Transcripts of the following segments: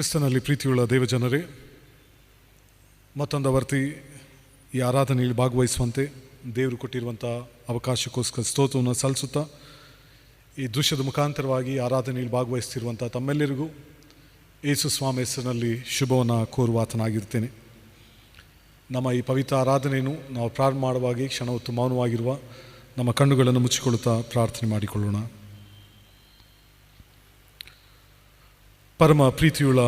ಕ್ರಿಸ್ತನಲ್ಲಿ ಪ್ರೀತಿಯುಳ್ಳ ದೇವಜನರೇ, ಮತ್ತೊಂದು ವರ್ತಿ ಈ ಆರಾಧನೆಯಲ್ಲಿ ಭಾಗವಹಿಸುವಂತೆ ದೇವರು ಕೊಟ್ಟಿರುವಂಥ ಅವಕಾಶಕ್ಕೋಸ್ಕರ ಸ್ತೋತ್ರವನ್ನು ಸಲ್ಲಿಸುತ್ತಾ, ಈ ದೃಶ್ಯದ ಮುಖಾಂತರವಾಗಿ ಆರಾಧನೆಯಲ್ಲಿ ಭಾಗವಹಿಸ್ತಿರುವಂಥ ತಮ್ಮೆಲ್ಲರಿಗೂ ಯೇಸು ಸ್ವಾಮಿ ಹೆಸರಿನಲ್ಲಿ ಶುಭವನ್ನು ಕೋರುವಾತನಾಗಿರ್ತೇನೆ. ನಮ್ಮ ಈ ಪವಿತ್ರ ಆರಾಧನೆಯನ್ನು ನಾವು ಪ್ರಾರಂಭ ಮಾಡುವಾಗಿ ಕ್ಷಣ ಹೊತ್ತು ಮೌನವಾಗಿರುವ ನಮ್ಮ ಕಣ್ಣುಗಳನ್ನು ಮುಚ್ಚಿಕೊಳ್ಳುತ್ತಾ ಪ್ರಾರ್ಥನೆ ಮಾಡಿಕೊಳ್ಳೋಣ. ಪರಮ ಪ್ರೀತಿಯುಳ್ಳ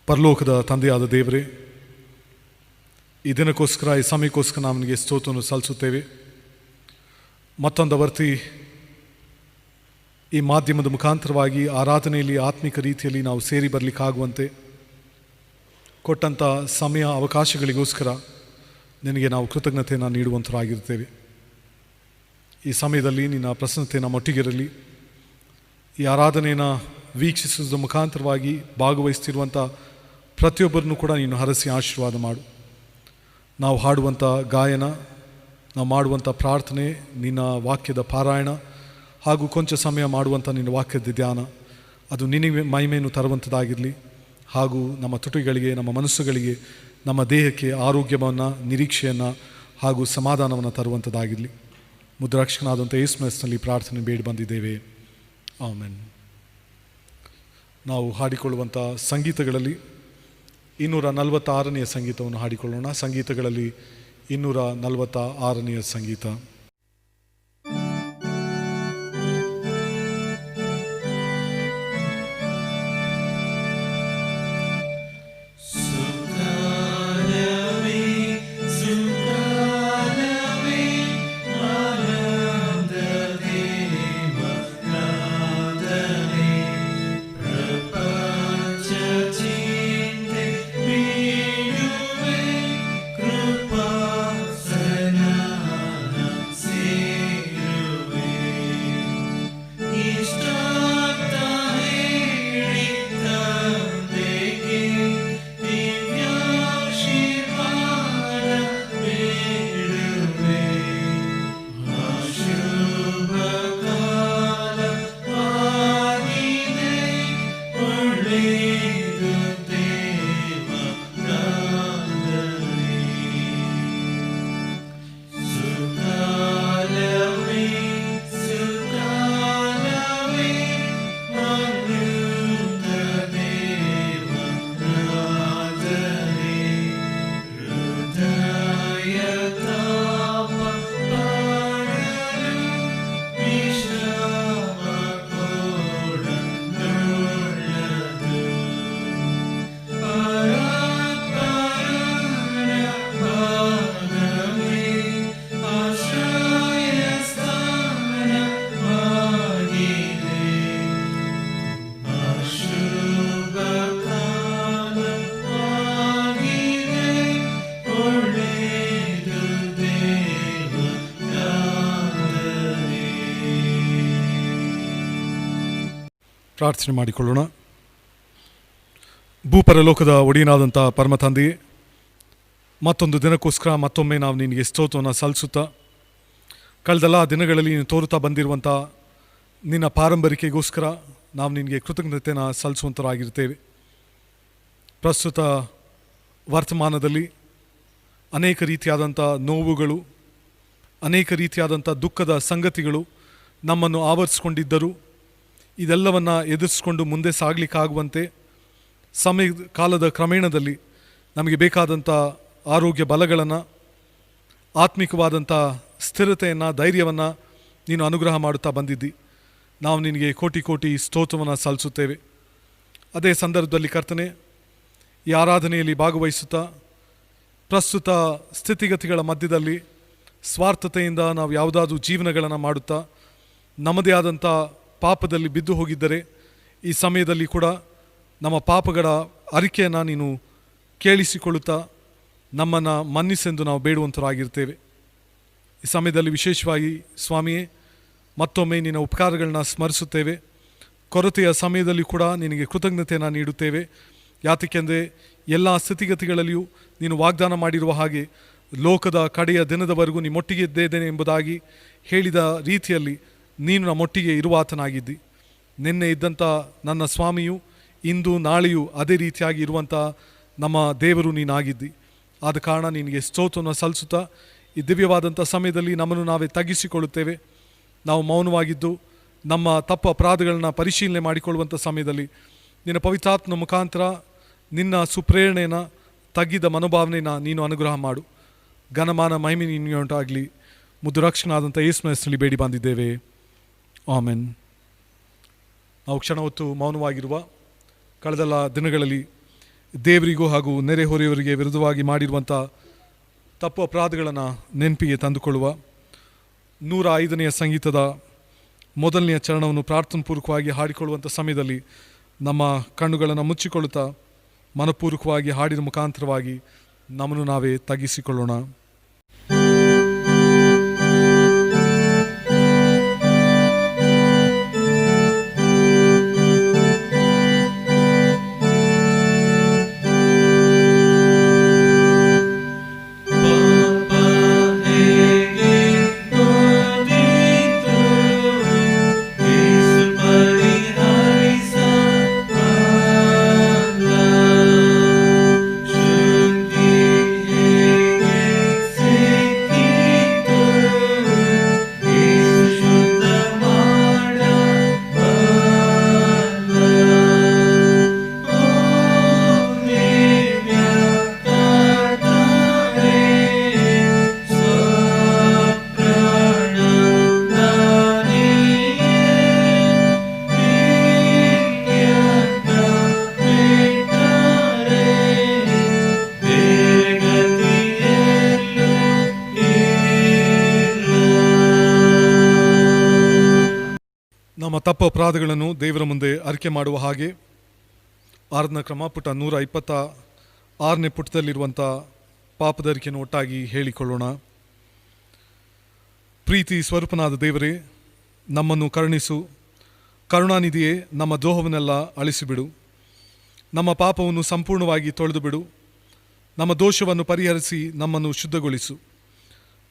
ಪರಲೋಕದ ತಂದೆಯಾದ ದೇವರೇ, ಈ ದಿನಕ್ಕೋಸ್ಕರ, ಈ ಸಮಯಕ್ಕೋಸ್ಕರ ನಾವು ನಿಮಗೆ ಸ್ತೋತ್ರವನ್ನು ಸಲ್ಲಿಸುತ್ತೇವೆ. ಮತ್ತೊಂದು ವರ್ತಿ ಈ ಮಾಧ್ಯಮದ ಮುಖಾಂತರವಾಗಿ ಆರಾಧನೆಯಲ್ಲಿ ಆತ್ಮಿಕ ರೀತಿಯಲ್ಲಿ ನಾವು ಸೇರಿ ಬರಲಿಕ್ಕಾಗುವಂತೆ ಕೊಟ್ಟಂಥ ಸಮಯ ಅವಕಾಶಗಳಿಗೋಸ್ಕರ ನಿನಗೆ ನಾವು ಕೃತಜ್ಞತೆಯನ್ನು ನೀಡುವಂಥರಾಗಿರ್ತೇವೆ. ಈ ಸಮಯದಲ್ಲಿ ನಿನ್ನ ಪ್ರಸನ್ನತೆ ನಮ್ಮೊಟ್ಟಿಗಿರಲಿ. ಈ ಆರಾಧನೆಯನ್ನು ವೀಕ್ಷಿಸುವುದರ ಮುಖಾಂತರವಾಗಿ ಭಾಗವಹಿಸ್ತಿರುವಂಥ ಪ್ರತಿಯೊಬ್ಬರನ್ನು ಕೂಡ ನೀನು ಹರಸಿ ಆಶೀರ್ವಾದ ಮಾಡು. ನಾವು ಹಾಡುವಂಥ ಗಾಯನ, ನಾವು ಮಾಡುವಂಥ ಪ್ರಾರ್ಥನೆ, ನಿನ್ನ ವಾಕ್ಯದ ಪಾರಾಯಣ ಹಾಗೂ ಕೊಂಚ ಸಮಯ ಮಾಡುವಂಥ ನಿನ್ನ ವಾಕ್ಯದ ಧ್ಯಾನ, ಅದು ನಿನಗೆ ಮಹಿಮೆಯನ್ನು ತರುವಂಥದ್ದಾಗಿರಲಿ. ಹಾಗೂ ನಮ್ಮ ತುಟಿಗಳಿಗೆ, ನಮ್ಮ ಮನಸ್ಸುಗಳಿಗೆ, ನಮ್ಮ ದೇಹಕ್ಕೆ ಆರೋಗ್ಯವನ್ನು, ನಿರೀಕ್ಷೆಯನ್ನು ಹಾಗೂ ಸಮಾಧಾನವನ್ನು ತರುವಂಥದ್ದಾಗಿರಲಿ. ಮುದ್ರಾಕ್ಷಕನಾದಂಥ ಯೇಸುವಿನಲ್ಲಿ ಪ್ರಾರ್ಥನೆ ಬೇಡಿ ಬಂದಿದ್ದೇವೆ, ಆಮೆನ್. ನಾವು ಹಾಡಿಕೊಳ್ಳುವಂಥ ಸಂಗೀತಗಳಲ್ಲಿ 246ನೇ ಸಂಗೀತವನ್ನು ಹಾಡಿಕೊಳ್ಳೋಣ. ಸಂಗೀತಗಳಲ್ಲಿ 246ನೇ ಸಂಗೀತ. ಪ್ರಾರ್ಥನೆ ಮಾಡಿಕೊಳ್ಳೋಣ. ಭೂಪರಲೋಕದ ಒಡೆಯನಾದಂಥ ಪರಮ ತಂದೆಯೇ, ಮತ್ತೊಂದು ದಿನಕ್ಕೋಸ್ಕರ ಮತ್ತೊಮ್ಮೆ ನಾವು ನಿನಗೆ ಸ್ತೋತ್ರವನ್ನು ಸಲ್ಲಿಸುತ್ತಾ, ಕಳೆದೆಲ್ಲ ದಿನಗಳಲ್ಲಿ ನೀನು ತೋರುತ್ತಾ ಬಂದಿರುವಂಥ ನಿನ್ನ ಪಾರಂಪರಿಕೆಗೋಸ್ಕರ ನಾವು ನಿನಗೆ ಕೃತಜ್ಞತೆಯನ್ನು ಸಲ್ಲಿಸುವಂಥರಾಗಿರ್ತೇವೆ. ಪ್ರಸ್ತುತ ವರ್ತಮಾನದಲ್ಲಿ ಅನೇಕ ರೀತಿಯಾದಂಥ ನೋವುಗಳು, ಅನೇಕ ರೀತಿಯಾದಂಥ ದುಃಖದ ಸಂಗತಿಗಳು ನಮ್ಮನ್ನು ಆವರಿಸಿಕೊಂಡಿದ್ದರೂ ಇದೆಲ್ಲವನ್ನು ಎದುರಿಸಿಕೊಂಡು ಮುಂದೆ ಸಾಗಲಿಕ್ಕಾಗುವಂತೆ ಕಾಲದ ಕ್ರಮೇಣದಲ್ಲಿ ನಮಗೆ ಬೇಕಾದಂಥ ಆರೋಗ್ಯ ಬಲಗಳನ್ನು, ಆತ್ಮಿಕವಾದಂಥ ಸ್ಥಿರತೆಯನ್ನು, ಧೈರ್ಯವನ್ನು ನೀನು ಅನುಗ್ರಹ ಮಾಡುತ್ತಾ ಬಂದಿದ್ದಿ. ನಾವು ನಿನಗೆ ಕೋಟಿ ಕೋಟಿ ಸ್ತೋತ್ರವನ್ನು ಸಲ್ಲಿಸುತ್ತೇವೆ. ಅದೇ ಸಂದರ್ಭದಲ್ಲಿ ಕರ್ತನೆ, ಈ ಆರಾಧನೆಯಲ್ಲಿ ಭಾಗವಹಿಸುತ್ತಾ ಪ್ರಸ್ತುತ ಸ್ಥಿತಿಗತಿಗಳ ಮಧ್ಯದಲ್ಲಿ ಸ್ವಾರ್ಥತೆಯಿಂದ ನಾವು ಯಾವುದಾದ್ರೂ ಜೀವನಗಳನ್ನು ಮಾಡುತ್ತಾ ನಮ್ಮದೇ ಆದಂಥ ಪಾಪದಲ್ಲಿ ಬಿದ್ದು ಹೋಗಿದ್ದರೆ, ಈ ಸಮಯದಲ್ಲಿ ಕೂಡ ನಮ್ಮ ಪಾಪಗಳ ಅರಿಕೆಯನ್ನು ನೀನು ಕೇಳಿಸಿಕೊಳ್ಳುತ್ತಾ ನಮ್ಮನ್ನು ಮನ್ನಿಸೆಂದು ನಾವು ಬೇಡುವಂಥರಾಗಿರ್ತೇವೆ. ಈ ಸಮಯದಲ್ಲಿ ವಿಶೇಷವಾಗಿ ಸ್ವಾಮಿಯೇ, ಮತ್ತೊಮ್ಮೆ ನಿನ್ನ ಉಪಕಾರಗಳನ್ನ ಸ್ಮರಿಸುತ್ತೇವೆ. ಕೊರತೆಯ ಸಮಯದಲ್ಲಿ ಕೂಡ ನಿನಗೆ ಕೃತಜ್ಞತೆಯನ್ನು ನೀಡುತ್ತೇವೆ. ಯಾತಕ್ಕೆಂದರೆ ಎಲ್ಲ ಸ್ಥಿತಿಗತಿಗಳಲ್ಲಿಯೂ ನೀನು ವಾಗ್ದಾನ ಮಾಡಿರುವ ಹಾಗೆ ಲೋಕದ ಕಡೆಯ ದಿನದವರೆಗೂ ನಿಮ್ಮೊಟ್ಟಿಗೆ ಇದ್ದೇನೆ ಎಂಬುದಾಗಿ ಹೇಳಿದ ರೀತಿಯಲ್ಲಿ ನೀನು ನಮ್ಮೊಟ್ಟಿಗೆ ಇರುವಾತನಾಗಿದ್ದಿ. ನಿನ್ನೆ ಇದ್ದಂಥ ನನ್ನ ಸ್ವಾಮಿಯು ಇಂದು ನಾಳೆಯೂ ಅದೇ ರೀತಿಯಾಗಿ ಇರುವಂಥ ನಮ್ಮ ದೇವರು ನೀನಾಗಿದ್ದಿ. ಆದ ಕಾರಣ ನಿನಗೆ ಸ್ತೋತ್ರವನ್ನು ಸಲ್ಲಿಸುತ್ತಾ ಈ ದಿವ್ಯವಾದಂಥ ಸಮಯದಲ್ಲಿ ನಮ್ಮನ್ನು ನಾವೇ ತಗ್ಗಿಸಿಕೊಳ್ಳುತ್ತೇವೆ. ನಾವು ಮೌನವಾಗಿದ್ದು ನಮ್ಮ ತಪ್ಪು ಅಪರಾಧಗಳನ್ನ ಪರಿಶೀಲನೆ ಮಾಡಿಕೊಳ್ಳುವಂಥ ಸಮಯದಲ್ಲಿ ನಿನ್ನ ಪವಿತ್ರಾತ್ಮನ ಮುಖಾಂತರ ನಿನ್ನ ಸುಪ್ರೇರಣೆಯನ್ನು ತಗ್ಗಿದ ಮನೋಭಾವನೆಯನ್ನು ನೀನು ಅನುಗ್ರಹ ಮಾಡು. ಘನಮಾನ ಮಹಿಮೆ ನಿನಗೆ ಉಂಟಾಗಲಿ. ಮುದ್ದು ರಕ್ಷಕನಾದಂಥ ಯೇಸುವಿನ ಹೆಸರಲ್ಲಿ ಬೇಡಿ ಬಂದಿದ್ದೇವೆ, ಆಮೆನ್. ನಾವು ಕ್ಷಣ ಹೊತ್ತು ಮೌನವಾಗಿರುವ ಕಳೆದೆಲ್ಲ ದಿನಗಳಲ್ಲಿ ದೇವರಿಗೂ ಹಾಗೂ ನೆರೆಹೊರೆಯವರಿಗೆ ವಿರುದ್ಧವಾಗಿ ಮಾಡಿರುವಂಥ ತಪ್ಪು ಅಪರಾಧಗಳನ್ನು ನೆನಪಿಗೆ ತಂದುಕೊಳ್ಳುವ 105ನೇ ಸಂಗೀತದ ಮೊದಲನೆಯ ಚರಣವನ್ನು ಪ್ರಾರ್ಥನಾಪೂರ್ವಕವಾಗಿ ಹಾಡಿಕೊಳ್ಳುವಂಥ ಸಮಯದಲ್ಲಿ ನಮ್ಮ ಕಣ್ಣುಗಳನ್ನು ಮುಚ್ಚಿಕೊಳ್ಳುತ್ತಾ ಮನಪೂರ್ವಕವಾಗಿ ಹಾಡಿನ ಮುಖಾಂತರವಾಗಿ ನಮ್ಮನ್ನು ನಾವೇ ತಗ್ಗಿಸಿಕೊಳ್ಳೋಣ. ನಮ್ಮ ತಪ್ಪು ಅಪರಾಧಗಳನ್ನು ದೇವರ ಮುಂದೆ ಅರಿಕೆ ಮಾಡುವ ಹಾಗೆ ಆರಾಧನಾ ಕ್ರಮ ಪುಟ 126ನೇ ಪುಟದಲ್ಲಿರುವಂಥ ಪಾಪದ ಅರಿಕೆಯನ್ನು ಒಟ್ಟಾಗಿ ಹೇಳಿಕೊಳ್ಳೋಣ. ಪ್ರೀತಿ ಸ್ವರೂಪನಾದ ದೇವರೇ, ನಮ್ಮನ್ನು ಕರುಣಿಸು. ಕರುಣಾನಿಧಿಯೇ, ನಮ್ಮ ದ್ರೋಹವನ್ನೆಲ್ಲ ಅಳಿಸಿಬಿಡು. ನಮ್ಮ ಪಾಪವನ್ನು ಸಂಪೂರ್ಣವಾಗಿ ತೊಳೆದು ಬಿಡು. ನಮ್ಮ ದೋಷವನ್ನು ಪರಿಹರಿಸಿ ನಮ್ಮನ್ನು ಶುದ್ಧಗೊಳಿಸು.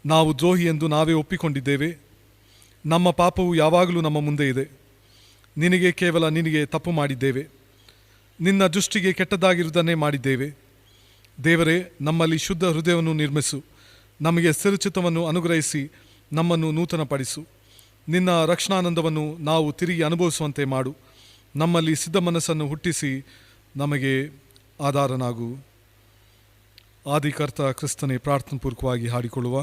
ನಾವು ದ್ರೋಹಿ ಎಂದು ನಾವೇ ಒಪ್ಪಿಕೊಂಡಿದ್ದೇವೆ. ನಮ್ಮ ಪಾಪವು ಯಾವಾಗಲೂ ನಮ್ಮ ಮುಂದೆ ಇದೆ. ನಿನಗೆ ತಪ್ಪು ಮಾಡಿದ್ದೇವೆ. ನಿನ್ನ ದೃಷ್ಟಿಗೆ ಕೆಟ್ಟದಾಗಿರುವುದನ್ನೇ ಮಾಡಿದ್ದೇವೆ. ದೇವರೇ, ನಮ್ಮಲ್ಲಿ ಶುದ್ಧ ಹೃದಯವನ್ನು ನಿರ್ಮಿಸು. ನಮಗೆ ಸ್ಥಿರಚಿತ್ತವನ್ನು ಅನುಗ್ರಹಿಸಿ ನಮ್ಮನ್ನು ನೂತನಪಡಿಸು. ನಿನ್ನ ರಕ್ಷಣಾನಂದವನ್ನು ನಾವು ತಿರುಗಿ ಅನುಭವಿಸುವಂತೆ ಮಾಡು. ನಮ್ಮಲ್ಲಿ ಸಿದ್ಧ ಮನಸ್ಸನ್ನು ಹುಟ್ಟಿಸಿ ನಮಗೆ ಆಧಾರನಾಗು. ಆದಿಕರ್ತ ಕ್ರಿಸ್ತನೇ ಪ್ರಾರ್ಥನಾಪೂರ್ವಕವಾಗಿ ಹಾಡಿಕೊಳ್ಳುವ.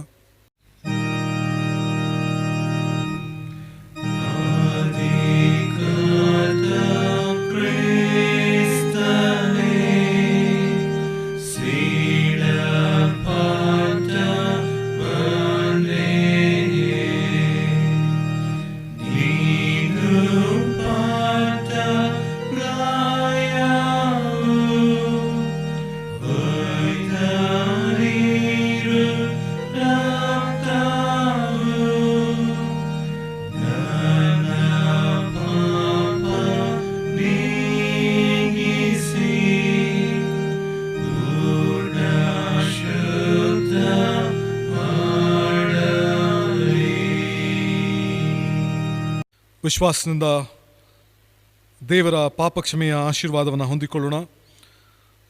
ವಿಶ್ವಾಸದಿಂದ ದೇವರ ಪಾಪಕ್ಷಮೆಯ ಆಶೀರ್ವಾದವನ್ನು ಹೊಂದಿಕೊಳ್ಳೋಣ.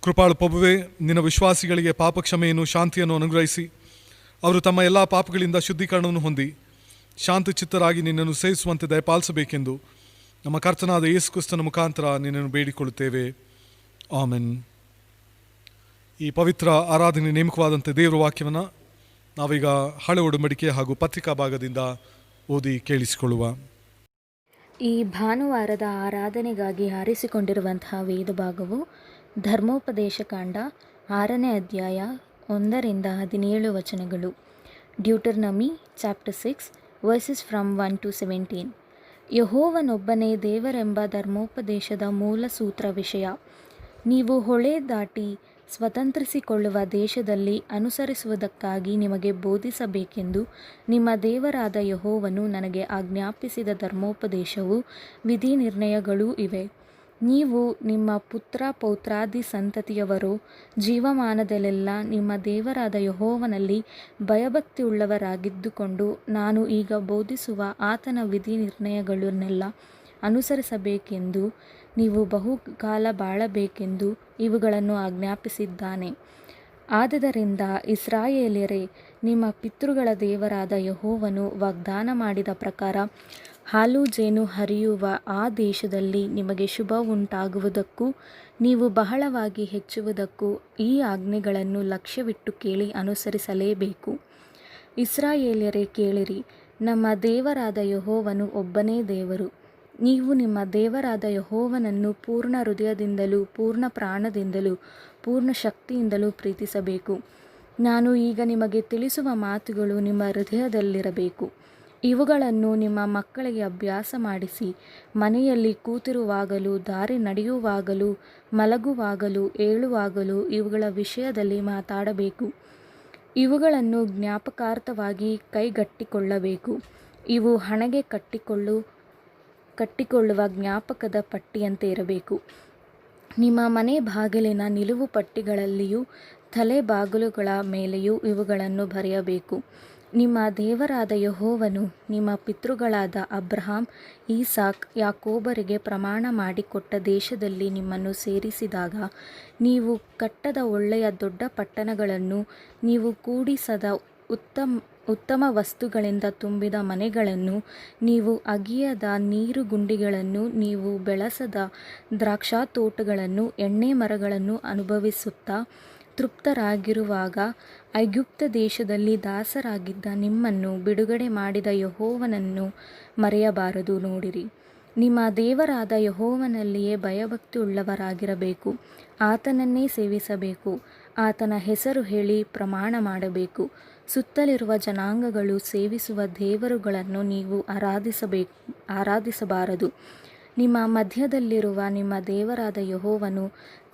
ಕೃಪಾಳು ಪ್ರಭುವೇ, ನಿನ್ನ ವಿಶ್ವಾಸಿಗಳಿಗೆ ಪಾಪಕ್ಷಮೆಯನ್ನು ಶಾಂತಿಯನ್ನು ಅನುಗ್ರಹಿಸಿ ಅವರು ತಮ್ಮ ಎಲ್ಲ ಪಾಪಗಳಿಂದ ಶುದ್ಧೀಕರಣವನ್ನು ಹೊಂದಿ ಶಾಂತಿ ಚಿತ್ತರಾಗಿ ನಿನ್ನನ್ನು ಸೇವಿಸುವಂತೆ ದಯಪಾಲಿಸಬೇಕೆಂದು ನಮ್ಮ ಕರ್ತನಾದ ಯೇಸು ಕ್ರಿಸ್ತನ ಮುಖಾಂತರ ನಿನ್ನನ್ನು ಬೇಡಿಕೊಳ್ಳುತ್ತೇವೆ, ಆಮೆನ್. ಈ ಪವಿತ್ರ ಆರಾಧನೆ ನೇಮಕವಾದಂತೆ ದೇವರ ವಾಕ್ಯವನ್ನು ನಾವೀಗ ಹಳೆ ಒಡಂಬಡಿಕೆ ಹಾಗೂ ಪತ್ರಿಕಾ ಭಾಗದಿಂದ ಓದಿ ಕೇಳಿಸಿಕೊಳ್ಳುವ. ಈ ಭಾನುವಾರದ ಆರಾಧನೆಗಾಗಿ ಆರಿಸಿಕೊಂಡಿರುವಂತಹ ವೇದ ಭಾಗವು ಧರ್ಮೋಪದೇಶ ಕಾಂಡ 6ನೇ ಅಧ್ಯಾಯ 1-17 ವಚನಗಳು. ಡ್ಯೂಟರ್ನಮಿ ಚಾಪ್ಟರ್ 6 ವರ್ಸಸ್ ಫ್ರಮ್ 1-17. ಯೆಹೋವನೊಬ್ಬನೇ ದೇವರೆಂಬ ಧರ್ಮೋಪದೇಶದ ಮೂಲ ಸೂತ್ರ ವಿಷಯ. ನೀವು ಹೊಳೆ ದಾಟಿ ಸ್ವತಂತ್ರಿಸಿಕೊಳ್ಳುವ ದೇಶದಲ್ಲಿ ಅನುಸರಿಸುವುದಕ್ಕಾಗಿ ನಿಮಗೆ ಬೋಧಿಸಬೇಕೆಂದು ನಿಮ್ಮ ದೇವರಾದ ಯೆಹೋವನು ನನಗೆ ಆಜ್ಞಾಪಿಸಿದ ಧರ್ಮೋಪದೇಶವು ವಿಧಿ ನಿರ್ಣಯಗಳೂ ಇವೆ. ನೀವು ನಿಮ್ಮ ಪುತ್ರ ಪೌತ್ರಾದಿ ಸಂತತಿಯವರೋ ಜೀವಮಾನದಲ್ಲೆಲ್ಲ ನಿಮ್ಮ ದೇವರಾದ ಯೆಹೋವನಲ್ಲಿ ಭಯಭಕ್ತಿಯುಳ್ಳವರಾಗಿದ್ದುಕೊಂಡು ನಾನು ಈಗ ಬೋಧಿಸುವ ಆತನ ವಿಧಿ ನಿರ್ಣಯಗಳನ್ನೆಲ್ಲ ಅನುಸರಿಸಬೇಕೆಂದು ನೀವು ಬಹುಕಾಲ ಬಾಳಬೇಕೆಂದು ಇವುಗಳನ್ನು ಆಜ್ಞಾಪಿಸಿದ್ದಾನೆ. ಆದದರಿಂದ ಇಸ್ರಾಯೇಲ್ಯರೇ, ನಿಮ್ಮ ಪಿತೃಗಳ ದೇವರಾದ ಯೆಹೋವನು ವಾಗ್ದಾನ ಮಾಡಿದ ಪ್ರಕಾರ ಹಾಲು ಜೇನು ಹರಿಯುವ ಆ ದೇಶದಲ್ಲಿ ನಿಮಗೆ ಶುಭವುಂಟಾಗುವುದಕ್ಕೂ ನೀವು ಬಹಳವಾಗಿ ಹೆಚ್ಚುವುದಕ್ಕೂ ಈ ಆಜ್ಞೆಗಳನ್ನು ಲಕ್ಷ್ಯವಿಟ್ಟು ಕೇಳಿ ಅನುಸರಿಸಲೇಬೇಕು. ಇಸ್ರಾಯೇಲ್ಯರೇ, ಕೇಳಿರಿ, ನಮ್ಮ ದೇವರಾದ ಯೆಹೋವನು ಒಬ್ಬನೇ ದೇವರು. ನೀವು ನಿಮ್ಮ ದೇವರಾದ ಯೆಹೋವನನ್ನು ಪೂರ್ಣ ಹೃದಯದಿಂದಲೂ ಪೂರ್ಣ ಪ್ರಾಣದಿಂದಲೂ ಪೂರ್ಣ ಶಕ್ತಿಯಿಂದಲೂ ಪ್ರೀತಿಸಬೇಕು. ನಾನು ಈಗ ನಿಮಗೆ ತಿಳಿಸುವ ಮಾತುಗಳು ನಿಮ್ಮ ಹೃದಯದಲ್ಲಿರಬೇಕು. ಇವುಗಳನ್ನು ನಿಮ್ಮ ಮಕ್ಕಳಿಗೆ ಅಭ್ಯಾಸ ಮಾಡಿಸಿ, ಮನೆಯಲ್ಲಿ ಕೂತಿರುವಾಗಲೂ ದಾರಿ ನಡೆಯುವಾಗಲೂ ಮಲಗುವಾಗಲೂ ಏಳುವಾಗಲೂ ಇವುಗಳ ವಿಷಯದಲ್ಲಿ ಮಾತಾಡಬೇಕು. ಇವುಗಳನ್ನು ಜ್ಞಾಪಕಾರ್ಥವಾಗಿ ಕೈಗಟ್ಟಿಕೊಳ್ಳಬೇಕು. ಇವು ಹಣೆಗೆ ಕಟ್ಟಿಕೊಳ್ಳುವ ಜ್ಞಾಪಕದ ಪಟ್ಟಿಯಂತೆ ಇರಬೇಕು. ನಿಮ್ಮ ಮನೆ ಬಾಗಿಲಿನ ನಿಲುವು ಪಟ್ಟಿಗಳಲ್ಲಿಯೂ ತಲೆ ಬಾಗಿಲುಗಳ ಮೇಲೆಯೂ ಇವುಗಳನ್ನು ಬರೆಯಬೇಕು. ನಿಮ್ಮ ದೇವರಾದ ಯೆಹೋವನು ನಿಮ್ಮ ಪಿತೃಗಳಾದ ಅಬ್ರಹಾಮ್, ಈಸಾಕ್, ಯಾಕೋಬರಿಗೆ ಪ್ರಮಾಣ ಮಾಡಿಕೊಟ್ಟ ದೇಶದಲ್ಲಿ ನಿಮ್ಮನ್ನು ಸೇರಿಸಿದಾಗ ನೀವು ಕಟ್ಟದ ಒಳ್ಳೆಯ ದೊಡ್ಡ ಪಟ್ಟಣಗಳನ್ನು, ನೀವು ಕೂಡಿಸದ ಉತ್ತಮ ವಸ್ತುಗಳಿಂದ ತುಂಬಿದ ಮನೆಗಳನ್ನು, ನೀವು ಅಗಿಯದ ನೀರುಗುಂಡಿಗಳನ್ನು, ನೀವು ಬೆಳೆಸದ ದ್ರಾಕ್ಷಾತೋಟಗಳನ್ನು, ಎಣ್ಣೆ ಮರಗಳನ್ನು ಅನುಭವಿಸುತ್ತಾ ತೃಪ್ತರಾಗಿರುವಾಗ ಐಗುಪ್ತ ದೇಶದಲ್ಲಿ ದಾಸರಾಗಿದ್ದ ನಿಮ್ಮನ್ನು ಬಿಡುಗಡೆ ಮಾಡಿದ ಯೆಹೋವನನ್ನು ಮರೆಯಬಾರದು. ನೋಡಿರಿ, ನಿಮ್ಮ ದೇವರಾದ ಯೆಹೋವನಲ್ಲಿಯೇ ಭಯಭಕ್ತಿಯುಳ್ಳವರಾಗಿರಬೇಕು. ಆತನನ್ನೇ ಸೇವಿಸಬೇಕು. ಆತನ ಹೆಸರು ಹೇಳಿ ಪ್ರಮಾಣ ಮಾಡಬೇಕು. ಸುತ್ತಲಿರುವ ಜನಾಂಗಗಳು ಸೇವಿಸುವ ದೇವರುಗಳನ್ನು ನೀವು ಆರಾಧಿಸಬಾರದು. ನಿಮ್ಮ ಮಧ್ಯದಲ್ಲಿರುವ ನಿಮ್ಮ ದೇವರಾದ ಯೆಹೋವನು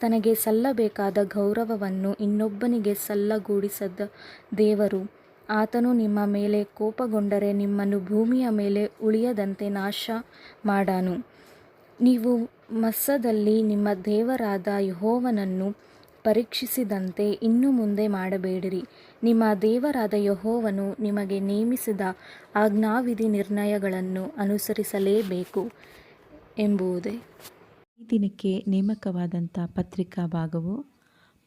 ತನಗೆ ಸಲ್ಲಬೇಕಾದ ಗೌರವವನ್ನು ಇನ್ನೊಬ್ಬನಿಗೆ ಸಲ್ಲಗೊಡಿಸದ ದೇವರು. ಆತನು ನಿಮ್ಮ ಮೇಲೆ ಕೋಪಗೊಂಡರೆ ನಿಮ್ಮನ್ನು ಭೂಮಿಯ ಮೇಲೆ ಉಳಿಯದಂತೆ ನಾಶ ಮಾಡಾನು. ನೀವು ಮಸ್ಸದಲ್ಲಿ ನಿಮ್ಮ ದೇವರಾದ ಯೆಹೋವನನ್ನು ಪರೀಕ್ಷಿಸಿದಂತೆ ಇನ್ನು ಮುಂದೆ ಮಾಡಬೇಡಿರಿ. ನಿಮ್ಮ ದೇವರಾದ ಯೆಹೋವನು ನಿಮಗೆ ನೇಮಿಸಿದ ಆಜ್ಞಾವಿಧಿ ನಿರ್ಣಯಗಳನ್ನು ಅನುಸರಿಸಲೇಬೇಕು ಎಂಬುದೇ. ಈ ದಿನಕ್ಕೆ ನೇಮಕವಾದಂಥ ಪತ್ರಿಕಾ ಭಾಗವು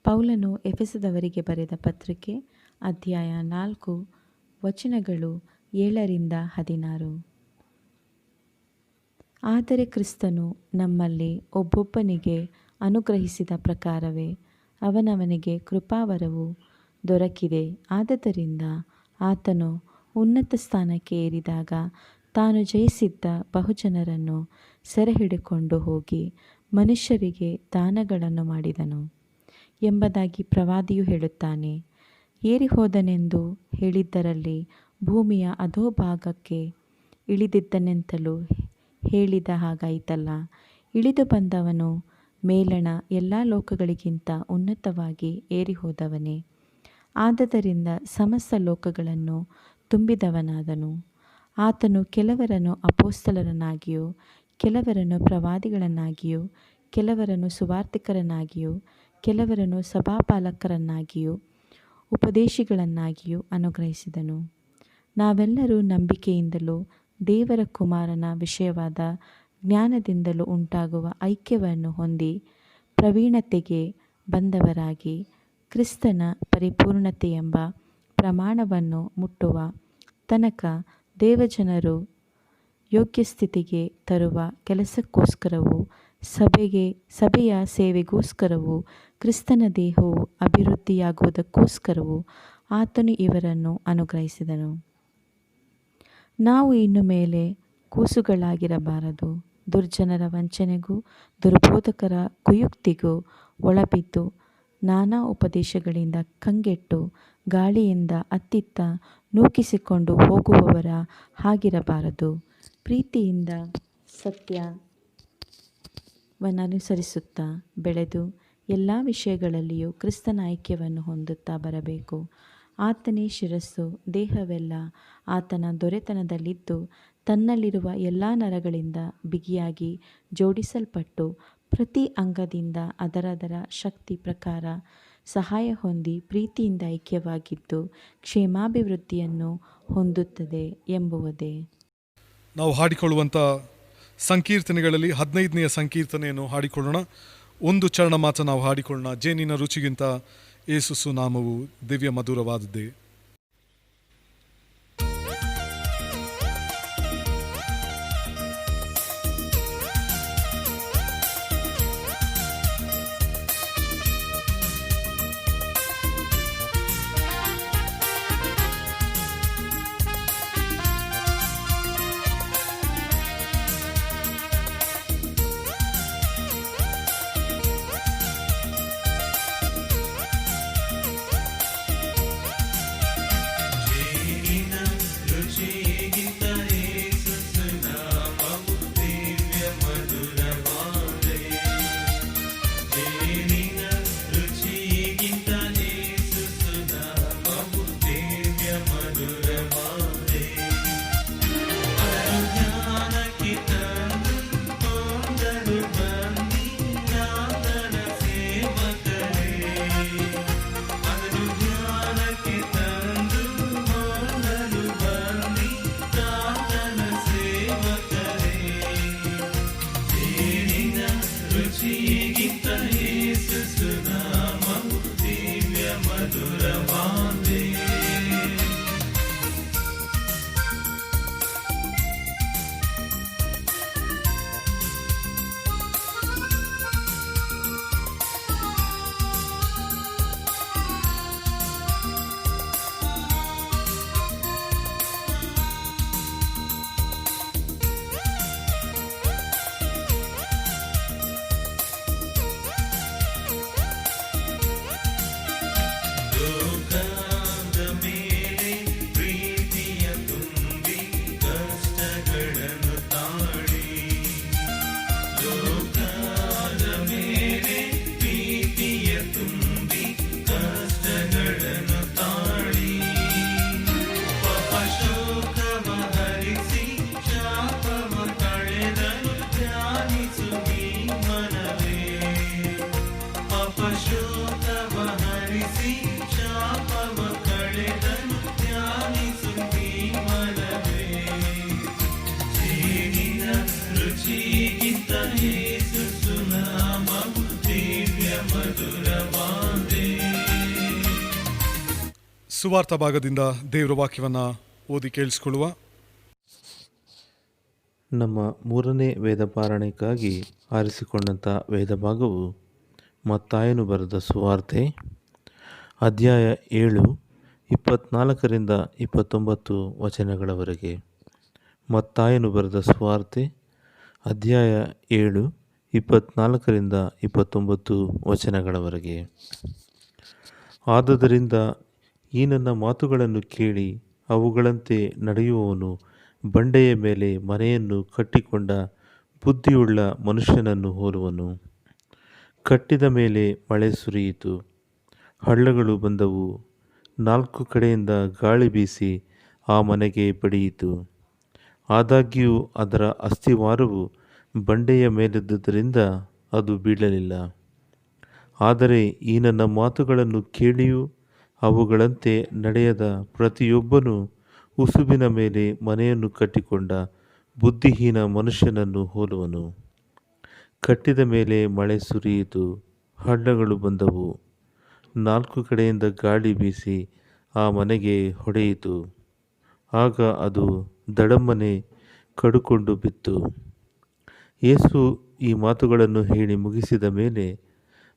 ಪೌಲನು ಎಫೆಸದವರಿಗೆ ಬರೆದ ಪತ್ರಿಕೆ, ಅಧ್ಯಾಯ 4, ವಚನಗಳು 7-16. ಆದರೆ ಕ್ರಿಸ್ತನು ನಮ್ಮಲ್ಲಿ ಒಬ್ಬೊಬ್ಬನಿಗೆ ಅನುಗ್ರಹಿಸಿದ ಪ್ರಕಾರವೇ ಅವನವನಿಗೆ ಕೃಪಾವರವು ದೊರಕಿದೆ. ಆದದರಿಂದ ಆತನು ಉನ್ನತ ಸ್ಥಾನಕ್ಕೆ ಏರಿದಾಗ ತಾನು ಜಯಿಸಿದ್ದ ಬಹುಜನರನ್ನು ಸೆರೆಹಿಡಿಕೊಂಡು ಹೋಗಿ ಮನುಷ್ಯರಿಗೆ ದಾನಗಳನ್ನು ಮಾಡಿದನು ಎಂಬುದಾಗಿ ಪ್ರವಾದಿಯು ಹೇಳುತ್ತಾನೆ. ಏರಿ ಹೋದನೆಂದು ಹೇಳಿದ್ದರಲ್ಲಿ ಭೂಮಿಯ ಅಧೋಭಾಗಕ್ಕೆ ಇಳಿದಿದ್ದನೆಂತಲೂ ಹೇಳಿದ ಹಾಗಾಯಿತಲ್ಲ. ಇಳಿದು ಬಂದವನು ಮೇಲಣ ಎಲ್ಲ ಲೋಕಗಳಿಗಿಂತ ಉನ್ನತವಾಗಿ ಏರಿ ಹೋದವನೇ. ಆದದರಿಂದ ಸಮಸ್ತ ಲೋಕಗಳನ್ನು ತುಂಬಿದವನಾದನು. ಆತನು ಕೆಲವರನ್ನು ಅಪೊಸ್ತಲರನ್ನಾಗಿಯೂ, ಕೆಲವರನ್ನು ಪ್ರವಾದಿಗಳನ್ನಾಗಿಯೂ, ಕೆಲವರನ್ನು ಸುವಾರ್ತಿಕರನ್ನಾಗಿಯೂ, ಕೆಲವರನ್ನು ಸಭಾಪಾಲಕರನ್ನಾಗಿಯೂ, ಉಪದೇಶಿಗಳನ್ನಾಗಿಯೂ ಅನುಗ್ರಹಿಸಿದನು. ನಾವೆಲ್ಲರೂ ನಂಬಿಕೆಯಿಂದಲೂ ದೇವರ ಕುಮಾರನ ವಿಷಯವಾದ ಜ್ಞಾನದಿಂದಲೂ ಉಂಟಾಗುವ ಐಕ್ಯವನ್ನು ಹೊಂದಿ ಪ್ರವೀಣತೆಗೆ ಬಂದವರಾಗಿ ಕ್ರಿಸ್ತನ ಪರಿಪೂರ್ಣತೆಯೆಂಬ ಪ್ರಮಾಣವನ್ನು ಮುಟ್ಟುವ ತನಕ ದೇವಜನರು ಯೋಗ್ಯ ಸ್ಥಿತಿಗೆ ತರುವ ಕೆಲಸಕ್ಕೋಸ್ಕರವೂ ಸಭೆಯ ಸೇವೆಗೋಸ್ಕರವೂ ಕ್ರಿಸ್ತನ ದೇಹವು ಅಭಿವೃದ್ಧಿಯಾಗುವುದಕ್ಕೋಸ್ಕರವೂ ಆತನು ಇವರನ್ನು ಅನುಗ್ರಹಿಸಿದನು. ನಾವು ಇನ್ನು ಮೇಲೆ ಕೂಸುಗಳಾಗಿರಬಾರದು, ದುರ್ಜನರ ವಂಚನೆಗೂ ದುರ್ಬೋಧಕರ ಕುಯುಕ್ತಿಗೂ ಒಳಬಿದ್ದು ನಾನಾ ಉಪದೇಶಗಳಿಂದ ಕಂಗೆಟ್ಟು ಗಾಳಿಯಿಂದ ಅತ್ತಿತ್ತ ನೂಕಿಸಿಕೊಂಡು ಹೋಗುವವರ ಹಾಗಿರಬಾರದು. ಪ್ರೀತಿಯಿಂದ ಸತ್ಯವನ್ನನುಸರಿಸುತ್ತಾ ಬೆಳೆದು ಎಲ್ಲ ವಿಷಯಗಳಲ್ಲಿಯೂ ಕ್ರಿಸ್ತನ ಐಕ್ಯವನ್ನು ಹೊಂದುತ್ತಾ ಬರಬೇಕು. ಆತನೇ ಶಿರಸ್ಸು, ದೇಹವೆಲ್ಲ ಆತನ ದೊರೆತನದಲ್ಲಿದ್ದು ತನ್ನಲ್ಲಿರುವ ಎಲ್ಲ ನರಗಳಿಂದ ಬಿಗಿಯಾಗಿ ಜೋಡಿಸಲ್ಪಟ್ಟು ಪ್ರತಿ ಅಂಗದಿಂದ ಅದರದರ ಶಕ್ತಿ ಪ್ರಕಾರ ಸಹಾಯ ಹೊಂದಿ ಪ್ರೀತಿಯಿಂದ ಐಕ್ಯವಾಗಿದ್ದು ಕ್ಷೇಮಾಭಿವೃದ್ಧಿಯನ್ನು ಹೊಂದುತ್ತದೆ ಎಂಬುವುದೇ. ನಾವು ಹಾಡಿಕೊಳ್ಳುವಂಥ ಸಂಕೀರ್ತನೆಗಳಲ್ಲಿ 15ನೇ ಸಂಕೀರ್ತನೆಯನ್ನು ಹಾಡಿಕೊಳ್ಳೋಣ. ಒಂದು ಚರಣ ಮಾತ್ರ ನಾವು ಹಾಡಿಕೊಳ್ಳೋಣ. ಜೇನಿನ ರುಚಿಗಿಂತ ಯೇಸು ನಾಮವು ದಿವ್ಯ ಮಧುರವಾದದ್ದೇ. ಸುವಾರ್ಥ ಭಾಗದಿಂದ ದೇವರ ವಾಕ್ಯವನ್ನು ಓದಿ ಕೇಳಿಸಿಕೊಳ್ಳುವ. ನಮ್ಮ ಮೂರನೇ ವೇದ ಪಾರಾಯಣಕ್ಕಾಗಿ ಆರಿಸಿಕೊಂಡಂಥ ವೇದ ಭಾಗವು ಮತ್ತಾಯನು ಬರೆದ ಸುವಾರ್ತೆ ಅಧ್ಯಾಯ 7 24ರಿಂದ 29 ವಚನಗಳವರೆಗೆ. ಮತ್ತಾಯನು ಬರೆದ ಸುವಾರ್ತೆ ಅಧ್ಯಾಯ 7 24ರಿಂದ 29 ವಚನಗಳವರೆಗೆ. ಆದುದರಿಂದ ಈ ನನ್ನ ಮಾತುಗಳನ್ನು ಕೇಳಿ ಅವುಗಳಂತೆ ನಡೆಯುವವನು ಬಂಡೆಯ ಮೇಲೆ ಮನೆಯನ್ನು ಕಟ್ಟಿಕೊಂಡ ಬುದ್ಧಿಯುಳ್ಳ ಮನುಷ್ಯನನ್ನು ಹೋಲುವನು. ಕಟ್ಟಿದ ಮೇಲೆ ಮಳೆ ಸುರಿಯಿತು, ಹಳ್ಳಗಳು ಬಂದವು, 4 ಕಡೆಯಿಂದ ಗಾಳಿ ಬೀಸಿ ಆ ಮನೆಗೆ ಬಡಿಯಿತು. ಆದಾಗ್ಯೂ ಅದರ ಅಸ್ತಿವಾರವು ಬಂಡೆಯ ಮೇಲಿದ್ದುದರಿಂದ ಅದು ಬೀಳಲಿಲ್ಲ. ಆದರೆ ಈ ನನ್ನ ಮಾತುಗಳನ್ನು ಕೇಳಿಯೂ ಅವುಗಳಂತೆ ನಡೆಯದ ಪ್ರತಿಯೊಬ್ಬನು ಉಸುಬಿನ ಮೇಲೆ ಮನೆಯನ್ನು ಕಟ್ಟಿಕೊಂಡ ಬುದ್ಧಿಹೀನ ಮನುಷ್ಯನನ್ನು ಹೋಲುವನು. ಕಟ್ಟಿದ ಮೇಲೆ ಮಳೆ ಸುರಿಯಿತು, ಹಳ್ಳಗಳು ಬಂದವು, 4 ಕಡೆಯಿಂದ ಗಾಳಿ ಬೀಸಿ ಆ ಮನೆಗೆ ಹೊಡೆಯಿತು. ಆಗ ಅದು ದಡಮ್ಮನೆ ಕಡುಕೊಂಡು ಬಿತ್ತು. ಯೇಸು ಈ ಮಾತುಗಳನ್ನು ಹೇಳಿ ಮುಗಿಸಿದ ಮೇಲೆ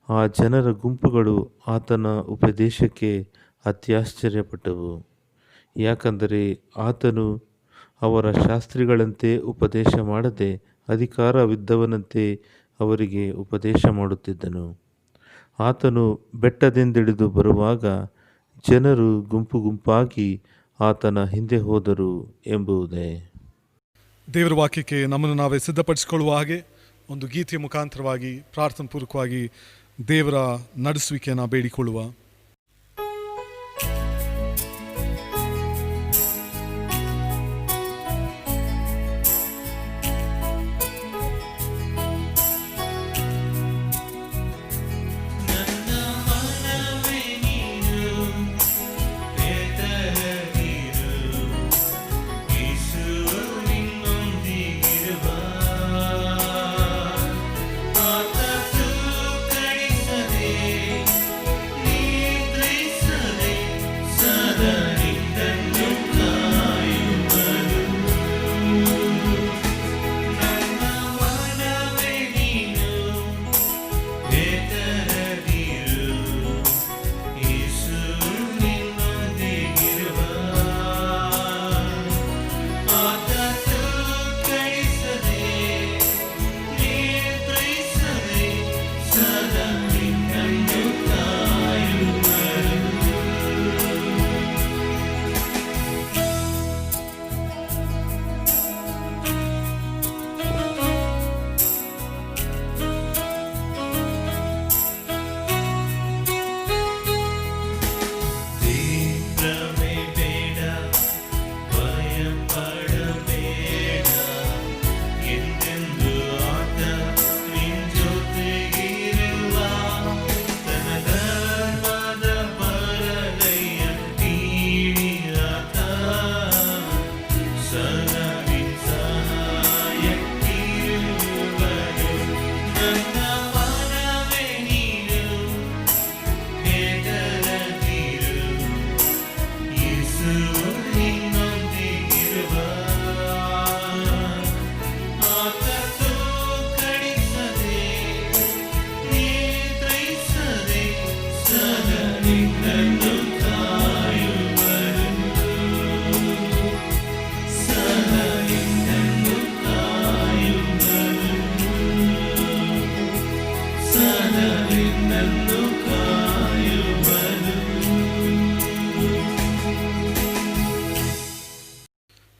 ಆ ಜನರ ಗುಂಪುಗಳು ಆತನ ಉಪದೇಶಕ್ಕೆ ಅತ್ಯಾಶ್ಚರ್ಯಪಟ್ಟವು. ಯಾಕಂದರೆ ಆತನು ಅವರ ಶಾಸ್ತ್ರಿಗಳಂತೆ ಉಪದೇಶ ಮಾಡದೆ ಅಧಿಕಾರವಿದ್ದವನಂತೆ ಅವರಿಗೆ ಉಪದೇಶ ಮಾಡುತ್ತಿದ್ದನು. ಆತನು ಬೆಟ್ಟದಿಂದಿಳಿದು ಬರುವಾಗ ಜನರು ಗುಂಪು ಗುಂಪಾಗಿ ಆತನ ಹಿಂದೆ ಹೋದರು ಎಂಬುದೇ. ದೇವರ ವಾಕ್ಯಕ್ಕೆ ನಮ್ಮನ್ನು ನಾವೇ ಸಿದ್ಧಪಡಿಸಿಕೊಳ್ಳುವ ಹಾಗೆ ಒಂದು ಗೀತೆಯ ಮುಖಾಂತರವಾಗಿ ಪ್ರಾರ್ಥನಾಪೂರ್ವಕವಾಗಿ ದೇವರ ನಡೆಸುವಿಕೆಯನ್ನು ಬೇಡಿಕೊಳ್ಳುವ.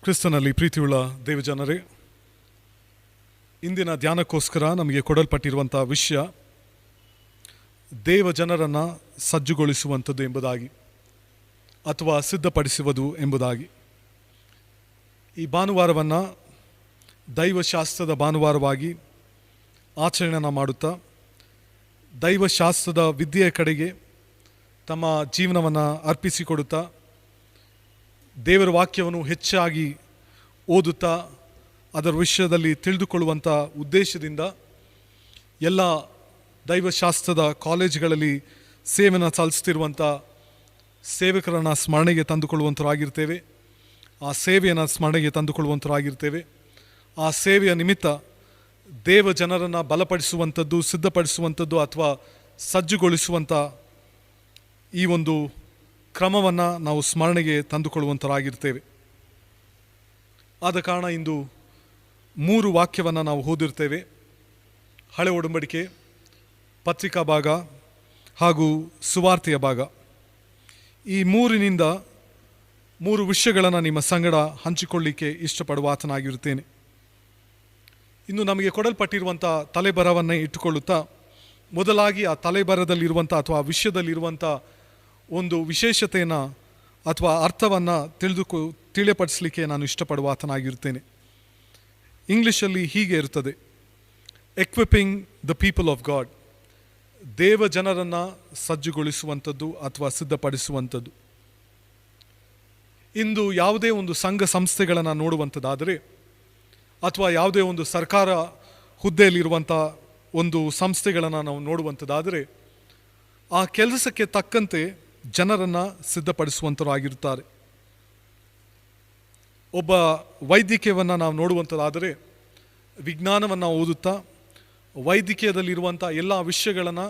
ಕ್ರಿಸ್ತನಲ್ಲಿ ಪ್ರೀತಿಯುಳ್ಳ ದೇವಜನರೇ, ಇಂದಿನ ಧ್ಯಾನಕ್ಕೋಸ್ಕರ ನಮಗೆ ಕೊಡಲ್ಪಟ್ಟಿರುವಂಥ ವಿಷಯ ದೇವಜನರನ್ನು ಸಜ್ಜುಗೊಳಿಸುವಂಥದ್ದು ಎಂಬುದಾಗಿ ಅಥವಾ ಸಿದ್ಧಪಡಿಸುವುದು ಎಂಬುದಾಗಿ. ಈ ಭಾನುವಾರವನ್ನು ದೈವಶಾಸ್ತ್ರದ ಭಾನುವಾರವಾಗಿ ಆಚರಣೆಯನ್ನು ಮಾಡುತ್ತಾ ದೈವಶಾಸ್ತ್ರದ ವಿದ್ಯೆಯ ಕಡೆಗೆ ತಮ್ಮ ಜೀವನವನ್ನು ಅರ್ಪಿಸಿಕೊಡುತ್ತಾ ದೇವರ ವಾಕ್ಯವನ್ನು ಹೆಚ್ಚಾಗಿ ಓದುತ್ತಾ ಅದರ ವಿಷಯದಲ್ಲಿ ತಿಳಿದುಕೊಳ್ಳುವಂಥ ಉದ್ದೇಶದಿಂದ ಎಲ್ಲ ದೈವಶಾಸ್ತ್ರದ ಕಾಲೇಜುಗಳಲ್ಲಿ ಸೇವೆಯನ್ನು ಸಲ್ಲಿಸ್ತಿರುವಂಥ ಸೇವಕರನ್ನು ಸ್ಮರಣೆಗೆ ತಂದುಕೊಳ್ಳುವಂಥರಾಗಿರ್ತೇವೆ. ಆ ಸೇವೆಯನ್ನು ಸ್ಮರಣೆಗೆ ತಂದುಕೊಳ್ಳುವಂಥರಾಗಿರ್ತೇವೆ. ಆ ಸೇವೆಯ ನಿಮಿತ್ತ ದೇವ ಜನರನ್ನು ಬಲಪಡಿಸುವಂಥದ್ದು, ಸಿದ್ಧಪಡಿಸುವಂಥದ್ದು ಅಥವಾ ಸಜ್ಜುಗೊಳಿಸುವಂಥ ಈ ಒಂದು ಕ್ರಮವನ್ನು ನಾವು ಸ್ಮರಣೆಗೆ ತಂದುಕೊಳ್ಳುವಂಥರಾಗಿರ್ತೇವೆ. ಆದ ಕಾರಣ ಇಂದು 3 ವಾಕ್ಯವನ್ನು ನಾವು ಓದಿರ್ತೇವೆ. ಹಳೆ ಒಡಂಬಡಿಕೆ, ಪತ್ರಿಕಾ ಭಾಗ ಹಾಗೂ ಸುವಾರ್ತೆಯ ಭಾಗ. ಈ 3ರಿಂದ 3 ವಿಷಯಗಳನ್ನು ನಿಮ್ಮ ಸಂಗಡ ಹಂಚಿಕೊಳ್ಳಿಕ್ಕೆ ಇಷ್ಟಪಡುವ ಆತನಾಗಿರುತ್ತೇನೆ. ಇನ್ನು ನಮಗೆ ಕೊಡಲ್ಪಟ್ಟಿರುವಂಥ ತಲೆಬರವನ್ನೇ ಇಟ್ಟುಕೊಳ್ಳುತ್ತಾ ಮೊದಲಾಗಿ ಆ ತಲೆಬರದಲ್ಲಿರುವಂಥ ಅಥವಾ ಆ ವಿಷಯದಲ್ಲಿರುವಂಥ ಒಂದು ವಿಶೇಷತೆಯನ್ನು ಅಥವಾ ಅರ್ಥವನ್ನು ತಿಳಿಯಪಡಿಸಲಿಕ್ಕೆ ನಾನು ಇಷ್ಟಪಡುವ ಆತನಾಗಿರ್ತೇನೆ. ಇಂಗ್ಲೀಷಲ್ಲಿ ಹೀಗೆ ಇರ್ತದೆ: ಎಕ್ವಿಪಿಂಗ್ ದ ಪೀಪಲ್ ಆಫ್ ಗಾಡ್. ದೇವ ಜನರನ್ನು ಸಜ್ಜುಗೊಳಿಸುವಂಥದ್ದು ಅಥವಾ ಸಿದ್ಧಪಡಿಸುವಂಥದ್ದು. ಇಂದು ಯಾವುದೇ ಒಂದು ಸಂಘ ಸಂಸ್ಥೆಗಳನ್ನು ನೋಡುವಂಥದ್ದಾದರೆ ಅಥವಾ ಯಾವುದೇ ಒಂದು ಸರ್ಕಾರ ಹುದ್ದೆಯಲ್ಲಿರುವಂಥ ಒಂದು ಸಂಸ್ಥೆಗಳನ್ನು ನಾವು ನೋಡುವಂಥದ್ದಾದರೆ ಆ ಕೆಲಸಕ್ಕೆ ತಕ್ಕಂತೆ ಜನರನ್ನು ಸಿದ್ಧಪಡಿಸುವಂಥರಾಗಿರುತ್ತಾರೆ. ಒಬ್ಬ ವೈದ್ಯಕೀಯವನ್ನು ನಾವು ನೋಡುವಂಥದ್ದಾದರೆ ವಿಜ್ಞಾನವನ್ನು ಓದುತ್ತಾ ವೈದ್ಯಕೀಯದಲ್ಲಿರುವಂಥ ಎಲ್ಲ ವಿಷಯಗಳನ್ನು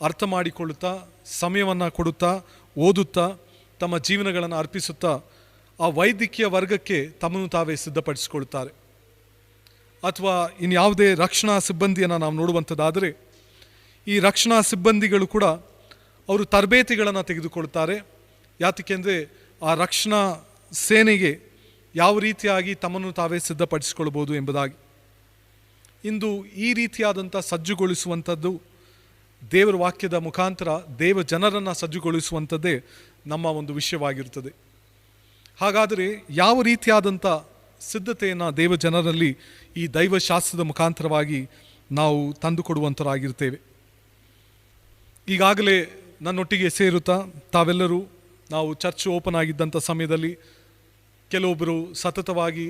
ಅರ್ಥ ಮಾಡಿಕೊಳ್ಳುತ್ತಾ ಸಮಯವನ್ನು ಕೊಡುತ್ತಾ ಓದುತ್ತಾ ತಮ್ಮ ಜೀವನಗಳನ್ನು ಅರ್ಪಿಸುತ್ತಾ ಆ ವೈದ್ಯಕೀಯ ವರ್ಗಕ್ಕೆ ತಮ್ಮನ್ನು ತಾವೇ ಸಿದ್ಧಪಡಿಸಿಕೊಳ್ಳುತ್ತಾರೆ. ಅಥವಾ ಇನ್ಯಾವುದೇ ರಕ್ಷಣಾ ಸಿಬ್ಬಂದಿಯನ್ನು ನಾವು ನೋಡುವಂಥದ್ದಾದರೆ ಈ ರಕ್ಷಣಾ ಸಿಬ್ಬಂದಿಗಳು ಕೂಡ ಅವರು ತರಬೇತಿಗಳನ್ನು ತೆಗೆದುಕೊಳ್ತಾರೆ. ಯಾತಕ್ಕೆಂದರೆ ಆ ರಕ್ಷಣಾ ಸೇನೆಗೆ ಯಾವ ರೀತಿಯಾಗಿ ತಮ್ಮನ್ನು ತಾವೇ ಸಿದ್ಧಪಡಿಸಿಕೊಳ್ಬೋದು ಎಂಬುದಾಗಿ. ಇಂದು ಈ ರೀತಿಯಾದಂಥ ಸಜ್ಜುಗೊಳಿಸುವಂಥದ್ದು ದೇವರ ವಾಕ್ಯದ ಮುಖಾಂತರ ದೇವ ಜನರನ್ನು ಸಜ್ಜುಗೊಳಿಸುವಂಥದ್ದೇ ನಮ್ಮ ಒಂದು ವಿಷಯವಾಗಿರುತ್ತದೆ. ಹಾಗಾದರೆ ಯಾವ ರೀತಿಯಾದಂಥ ಸಿದ್ಧತೆಯನ್ನು ದೇವ ಜನರಲ್ಲಿ ಈ ದೈವಶಾಸ್ತ್ರದ ಮುಖಾಂತರವಾಗಿ ನಾವು ತಂದುಕೊಡುವಂಥರಾಗಿರ್ತೇವೆ. ಈಗಾಗಲೇ ನನ್ನೊಟ್ಟಿಗೆ ಸೇರುತ್ತಾ ತಾವೆಲ್ಲರೂ ನಾವು ಚರ್ಚ್ ಓಪನ್ ಆಗಿದ್ದಂಥ ಸಮಯದಲ್ಲಿ ಕೆಲವೊಬ್ಬರು ಸತತವಾಗಿ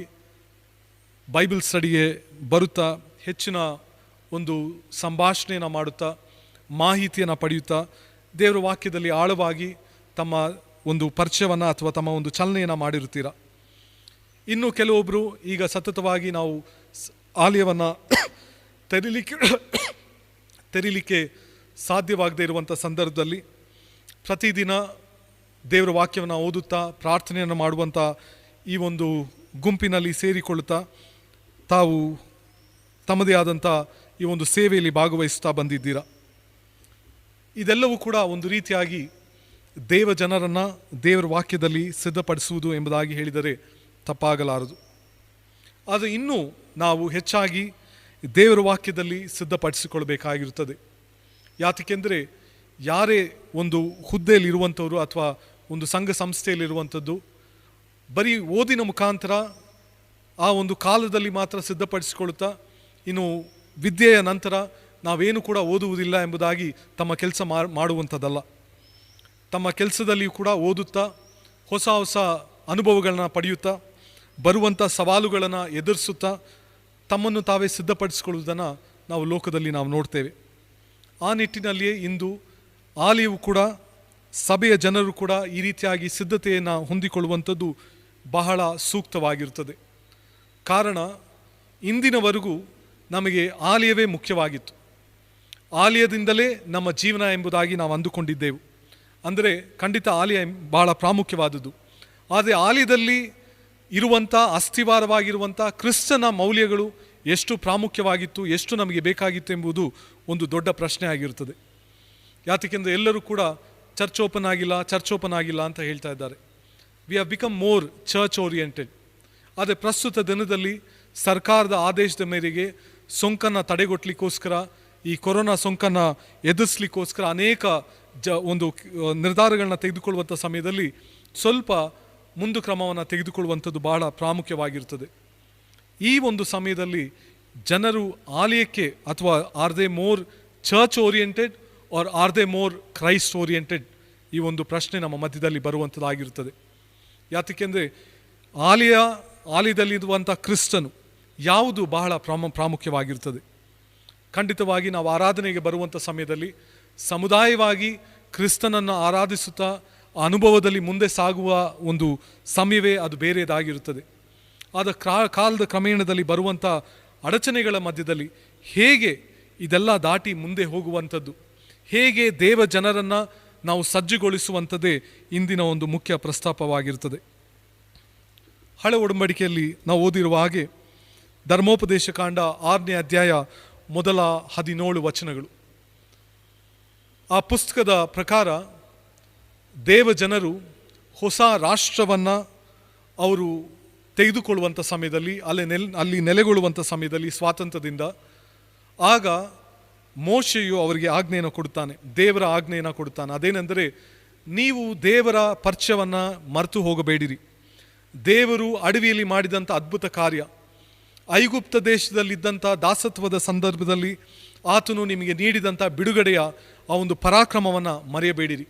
ಬೈಬಲ್ ಸ್ಟಡಿಗೆ ಬರುತ್ತಾ ಹೆಚ್ಚಿನ ಒಂದು ಸಂಭಾಷಣೆಯನ್ನು ಮಾಡುತ್ತಾ ಮಾಹಿತಿಯನ್ನು ಪಡೆಯುತ್ತಾ ದೇವರ ವಾಕ್ಯದಲ್ಲಿ ಆಳವಾಗಿ ತಮ್ಮ ಒಂದು ಪರಿಚಯವನ್ನು ಅಥವಾ ತಮ್ಮ ಒಂದು ಚಲನೆಯನ್ನು ಮಾಡಿರುತ್ತೀರ. ಇನ್ನು ಕೆಲವೊಬ್ಬರು ಈಗ ಸತತವಾಗಿ ನಾವು ಆಲಯವನ್ನು ತೆರೀಲಿಕ್ಕೆ ಸಾಧ್ಯವಾಗದೇ ಇರುವಂಥ ಸಂದರ್ಭದಲ್ಲಿ ಪ್ರತಿದಿನ ದೇವರ ವಾಕ್ಯವನ್ನು ಓದುತ್ತಾ ಪ್ರಾರ್ಥನೆಯನ್ನು ಮಾಡುವಂಥ ಈ ಒಂದು ಗುಂಪಿನಲ್ಲಿ ಸೇರಿಕೊಳ್ಳುತ್ತಾ ತಾವು ತಮ್ಮದೇ ಆದಂಥ ಈ ಒಂದು ಸೇವೆಯಲ್ಲಿ ಭಾಗವಹಿಸುತ್ತಾ ಬಂದಿದ್ದೀರಾ. ಇದೆಲ್ಲವೂ ಕೂಡ ಒಂದು ರೀತಿಯಾಗಿ ದೇವ ಜನರನ್ನು ದೇವರ ವಾಕ್ಯದಲ್ಲಿ ಸಿದ್ಧಪಡಿಸುವುದು ಎಂಬುದಾಗಿ ಹೇಳಿದರೆ ತಪ್ಪಾಗಲಾರದು. ಆದರೆ ಇನ್ನೂ ನಾವು ಹೆಚ್ಚಾಗಿ ದೇವರ ವಾಕ್ಯದಲ್ಲಿ ಸಿದ್ಧಪಡಿಸಿಕೊಳ್ಬೇಕಾಗಿರುತ್ತದೆ. ಯಾತಕ್ಕೆಂದರೆ ಯಾರೇ ಒಂದು ಹುದ್ದೆಯಲ್ಲಿರುವಂಥವರು ಅಥವಾ ಒಂದು ಸಂಘ ಸಂಸ್ಥೆಯಲ್ಲಿರುವಂಥದ್ದು ಬರೀ ಓದಿನ ಮುಖಾಂತರ ಆ ಒಂದು ಕಾಲದಲ್ಲಿ ಮಾತ್ರ ಸಿದ್ಧಪಡಿಸಿಕೊಳ್ಳುತ್ತಾ ಇನ್ನು ವಿದ್ಯೆಯ ನಂತರ ನಾವೇನು ಕೂಡ ಓದುವುದಿಲ್ಲ ಎಂಬುದಾಗಿ ತಮ್ಮ ಕೆಲಸ ಮಾಡುವಂಥದ್ದಲ್ಲ. ತಮ್ಮ ಕೆಲಸದಲ್ಲಿಯೂ ಕೂಡ ಓದುತ್ತಾ ಹೊಸ ಹೊಸ ಅನುಭವಗಳನ್ನ ಪಡೆಯುತ್ತಾ ಬರುವಂಥ ಸವಾಲುಗಳನ್ನು ಎದುರಿಸುತ್ತಾ ತಮ್ಮನ್ನು ತಾವೇ ಸಿದ್ಧಪಡಿಸಿಕೊಳ್ಳುವುದನ್ನು ನಾವು ಲೋಕದಲ್ಲಿ ನಾವು ನೋಡ್ತೇವೆ. ಆ ನಿಟ್ಟಿನಲ್ಲಿಯೇ ಇಂದು ಆಲಯವು ಕೂಡ ಸಭೆಯ ಜನರು ಕೂಡ ಈ ರೀತಿಯಾಗಿ ಸಿದ್ಧತೆಯನ್ನು ಹೊಂದಿಕೊಳ್ಳುವಂಥದ್ದು ಬಹಳ ಸೂಕ್ತವಾಗಿರುತ್ತದೆ. ಕಾರಣ ಇಂದಿನವರೆಗೂ ನಮಗೆ ಆಲಯವೇ ಮುಖ್ಯವಾಗಿತ್ತು. ಆಲಯದಿಂದಲೇ ನಮ್ಮ ಜೀವನ ಎಂಬುದಾಗಿ ನಾವು ಅಂದುಕೊಂಡಿದ್ದೆವು. ಅಂದರೆ ಖಂಡಿತ ಆಲಯ ಬಹಳ ಪ್ರಾಮುಖ್ಯವಾದದ್ದು. ಆದರೆ ಆಲಯದಲ್ಲಿ ಇರುವಂಥ ಅಸ್ಥಿವಾರವಾಗಿರುವಂಥ ಕ್ರಿಸ್ತನ ಮೌಲ್ಯಗಳು ಎಷ್ಟು ಪ್ರಾಮುಖ್ಯವಾಗಿತ್ತು, ಎಷ್ಟು ನಮಗೆ ಬೇಕಾಗಿತ್ತು ಎಂಬುದು ಒಂದು ದೊಡ್ಡ ಪ್ರಶ್ನೆ ಆಗಿರುತ್ತದೆ. ಯಾತಕ್ಕೆಂದರೆ ಎಲ್ಲರೂ ಕೂಡ ಚರ್ಚ್ ಓಪನ್ ಆಗಿಲ್ಲ ಅಂತ ಹೇಳ್ತಾ ಇದ್ದಾರೆ. We have become more church oriented. ಆದರೆ ಪ್ರಸ್ತುತ ದಿನದಲ್ಲಿ ಸರ್ಕಾರದ ಆದೇಶದ ಮೇರೆಗೆ ಸೋಂಕನ್ನು ತಡೆಗಟ್ಟಲಿಕ್ಕೋಸ್ಕರ, ಈ ಕೊರೋನಾ ಸೋಂಕನ್ನು ಎದುರಿಸಲಿಕ್ಕೋಸ್ಕರ ಅನೇಕ ಒಂದು ನಿರ್ಧಾರಗಳನ್ನ ತೆಗೆದುಕೊಳ್ಳುವಂಥ ಸಮಯದಲ್ಲಿ ಸ್ವಲ್ಪ ಮುಂದು ಕ್ರಮವನ್ನು ತೆಗೆದುಕೊಳ್ಳುವಂಥದ್ದು ಬಹಳ ಪ್ರಾಮುಖ್ಯವಾಗಿರ್ತದೆ. ಈ ಒಂದು ಸಮಯದಲ್ಲಿ ಜನರು ಆಲಯಕ್ಕೆ ಅಥವಾ are they more church oriented are are they more Christ oriented, ಈ ಒಂದು ಪ್ರಶ್ನೆ ನಮ್ಮ ಮಧ್ಯದಲ್ಲಿ ಬರುವಂಥದ್ದಾಗಿರುತ್ತದೆ. ಯಾತಕ್ಕೆಂದರೆ ಆಲಯದಲ್ಲಿರುವಂಥ ಕ್ರಿಸ್ತನು ಯಾವುದು ಬಹಳ ಪ್ರಾಮುಖ್ಯವಾಗಿರ್ತದೆ. ಖಂಡಿತವಾಗಿ ನಾವು ಆರಾಧನೆಗೆ ಬರುವಂಥ ಸಮಯದಲ್ಲಿ ಸಮುದಾಯವಾಗಿ ಕ್ರಿಸ್ತನನ್ನು ಆರಾಧಿಸುತ್ತಾ ಅನುಭವದಲ್ಲಿ ಮುಂದೆ ಸಾಗುವ ಒಂದು ಸಮಯವೇ ಅದು ಬೇರೆಯದಾಗಿರುತ್ತದೆ. ಆದ ಕಾಲದ ಕ್ರಮೇಣದಲ್ಲಿ ಬರುವಂಥ ಅಡಚಣೆಗಳ ಮಧ್ಯದಲ್ಲಿ ಹೇಗೆ ಇದೆಲ್ಲ ದಾಟಿ ಮುಂದೆ ಹೋಗುವಂಥದ್ದು, ಹೇಗೆ ದೇವ ಜನರನ್ನು ನಾವು ಸಜ್ಜುಗೊಳಿಸುವಂಥದ್ದೇ ಇಂದಿನ ಒಂದು ಮುಖ್ಯ ಪ್ರಸ್ತಾಪವಾಗಿರುತ್ತದೆ. ಹಳೆ ಒಡಂಬಡಿಕೆಯಲ್ಲಿ ನಾವು ಓದಿರುವ ಹಾಗೆ ಧರ್ಮೋಪದೇಶ ಕಾಂಡ 6ನೇ ಅಧ್ಯಾಯ ಮೊದಲ 17 ವಚನಗಳು. ಆ ಪುಸ್ತಕದ ಪ್ರಕಾರ ದೇವ ಜನರು ಹೊಸ ರಾಷ್ಟ್ರವನ್ನು ಅವರು ತೆಗೆದುಕೊಳ್ಳುವಂಥ ಸಮಯದಲ್ಲಿ ಅಲ್ಲಿ ನೆಲೆಗೊಳ್ಳುವಂಥ ಸಮಯದಲ್ಲಿ ಸ್ವಾತಂತ್ರ್ಯದಿಂದ ಆಗ ಮೋಶೆಯು ಅವರಿಗೆ ಆಜ್ಞೆಯನ್ನು ಕೊಡುತ್ತಾನೆ, ದೇವರ ಆಜ್ಞೆಯನ್ನು ಕೊಡುತ್ತಾನೆ. ಅದೇನೆಂದರೆ, ನೀವು ದೇವರ ಪರಿಚಯವನ್ನು ಮರೆತು ಹೋಗಬೇಡಿರಿ. ದೇವರು ಅಡವಿಯಲ್ಲಿ ಮಾಡಿದಂಥ ಅದ್ಭುತ ಕಾರ್ಯ, ಐಗುಪ್ತ ದೇಶದಲ್ಲಿದ್ದಂಥ ದಾಸತ್ವದ ಸಂದರ್ಭದಲ್ಲಿ ಆತನು ನಿಮಗೆ ನೀಡಿದಂಥ ಬಿಡುಗಡೆಯ ಆ ಒಂದು ಪರಾಕ್ರಮವನ್ನು ಮರೆಯಬೇಡಿರಿ.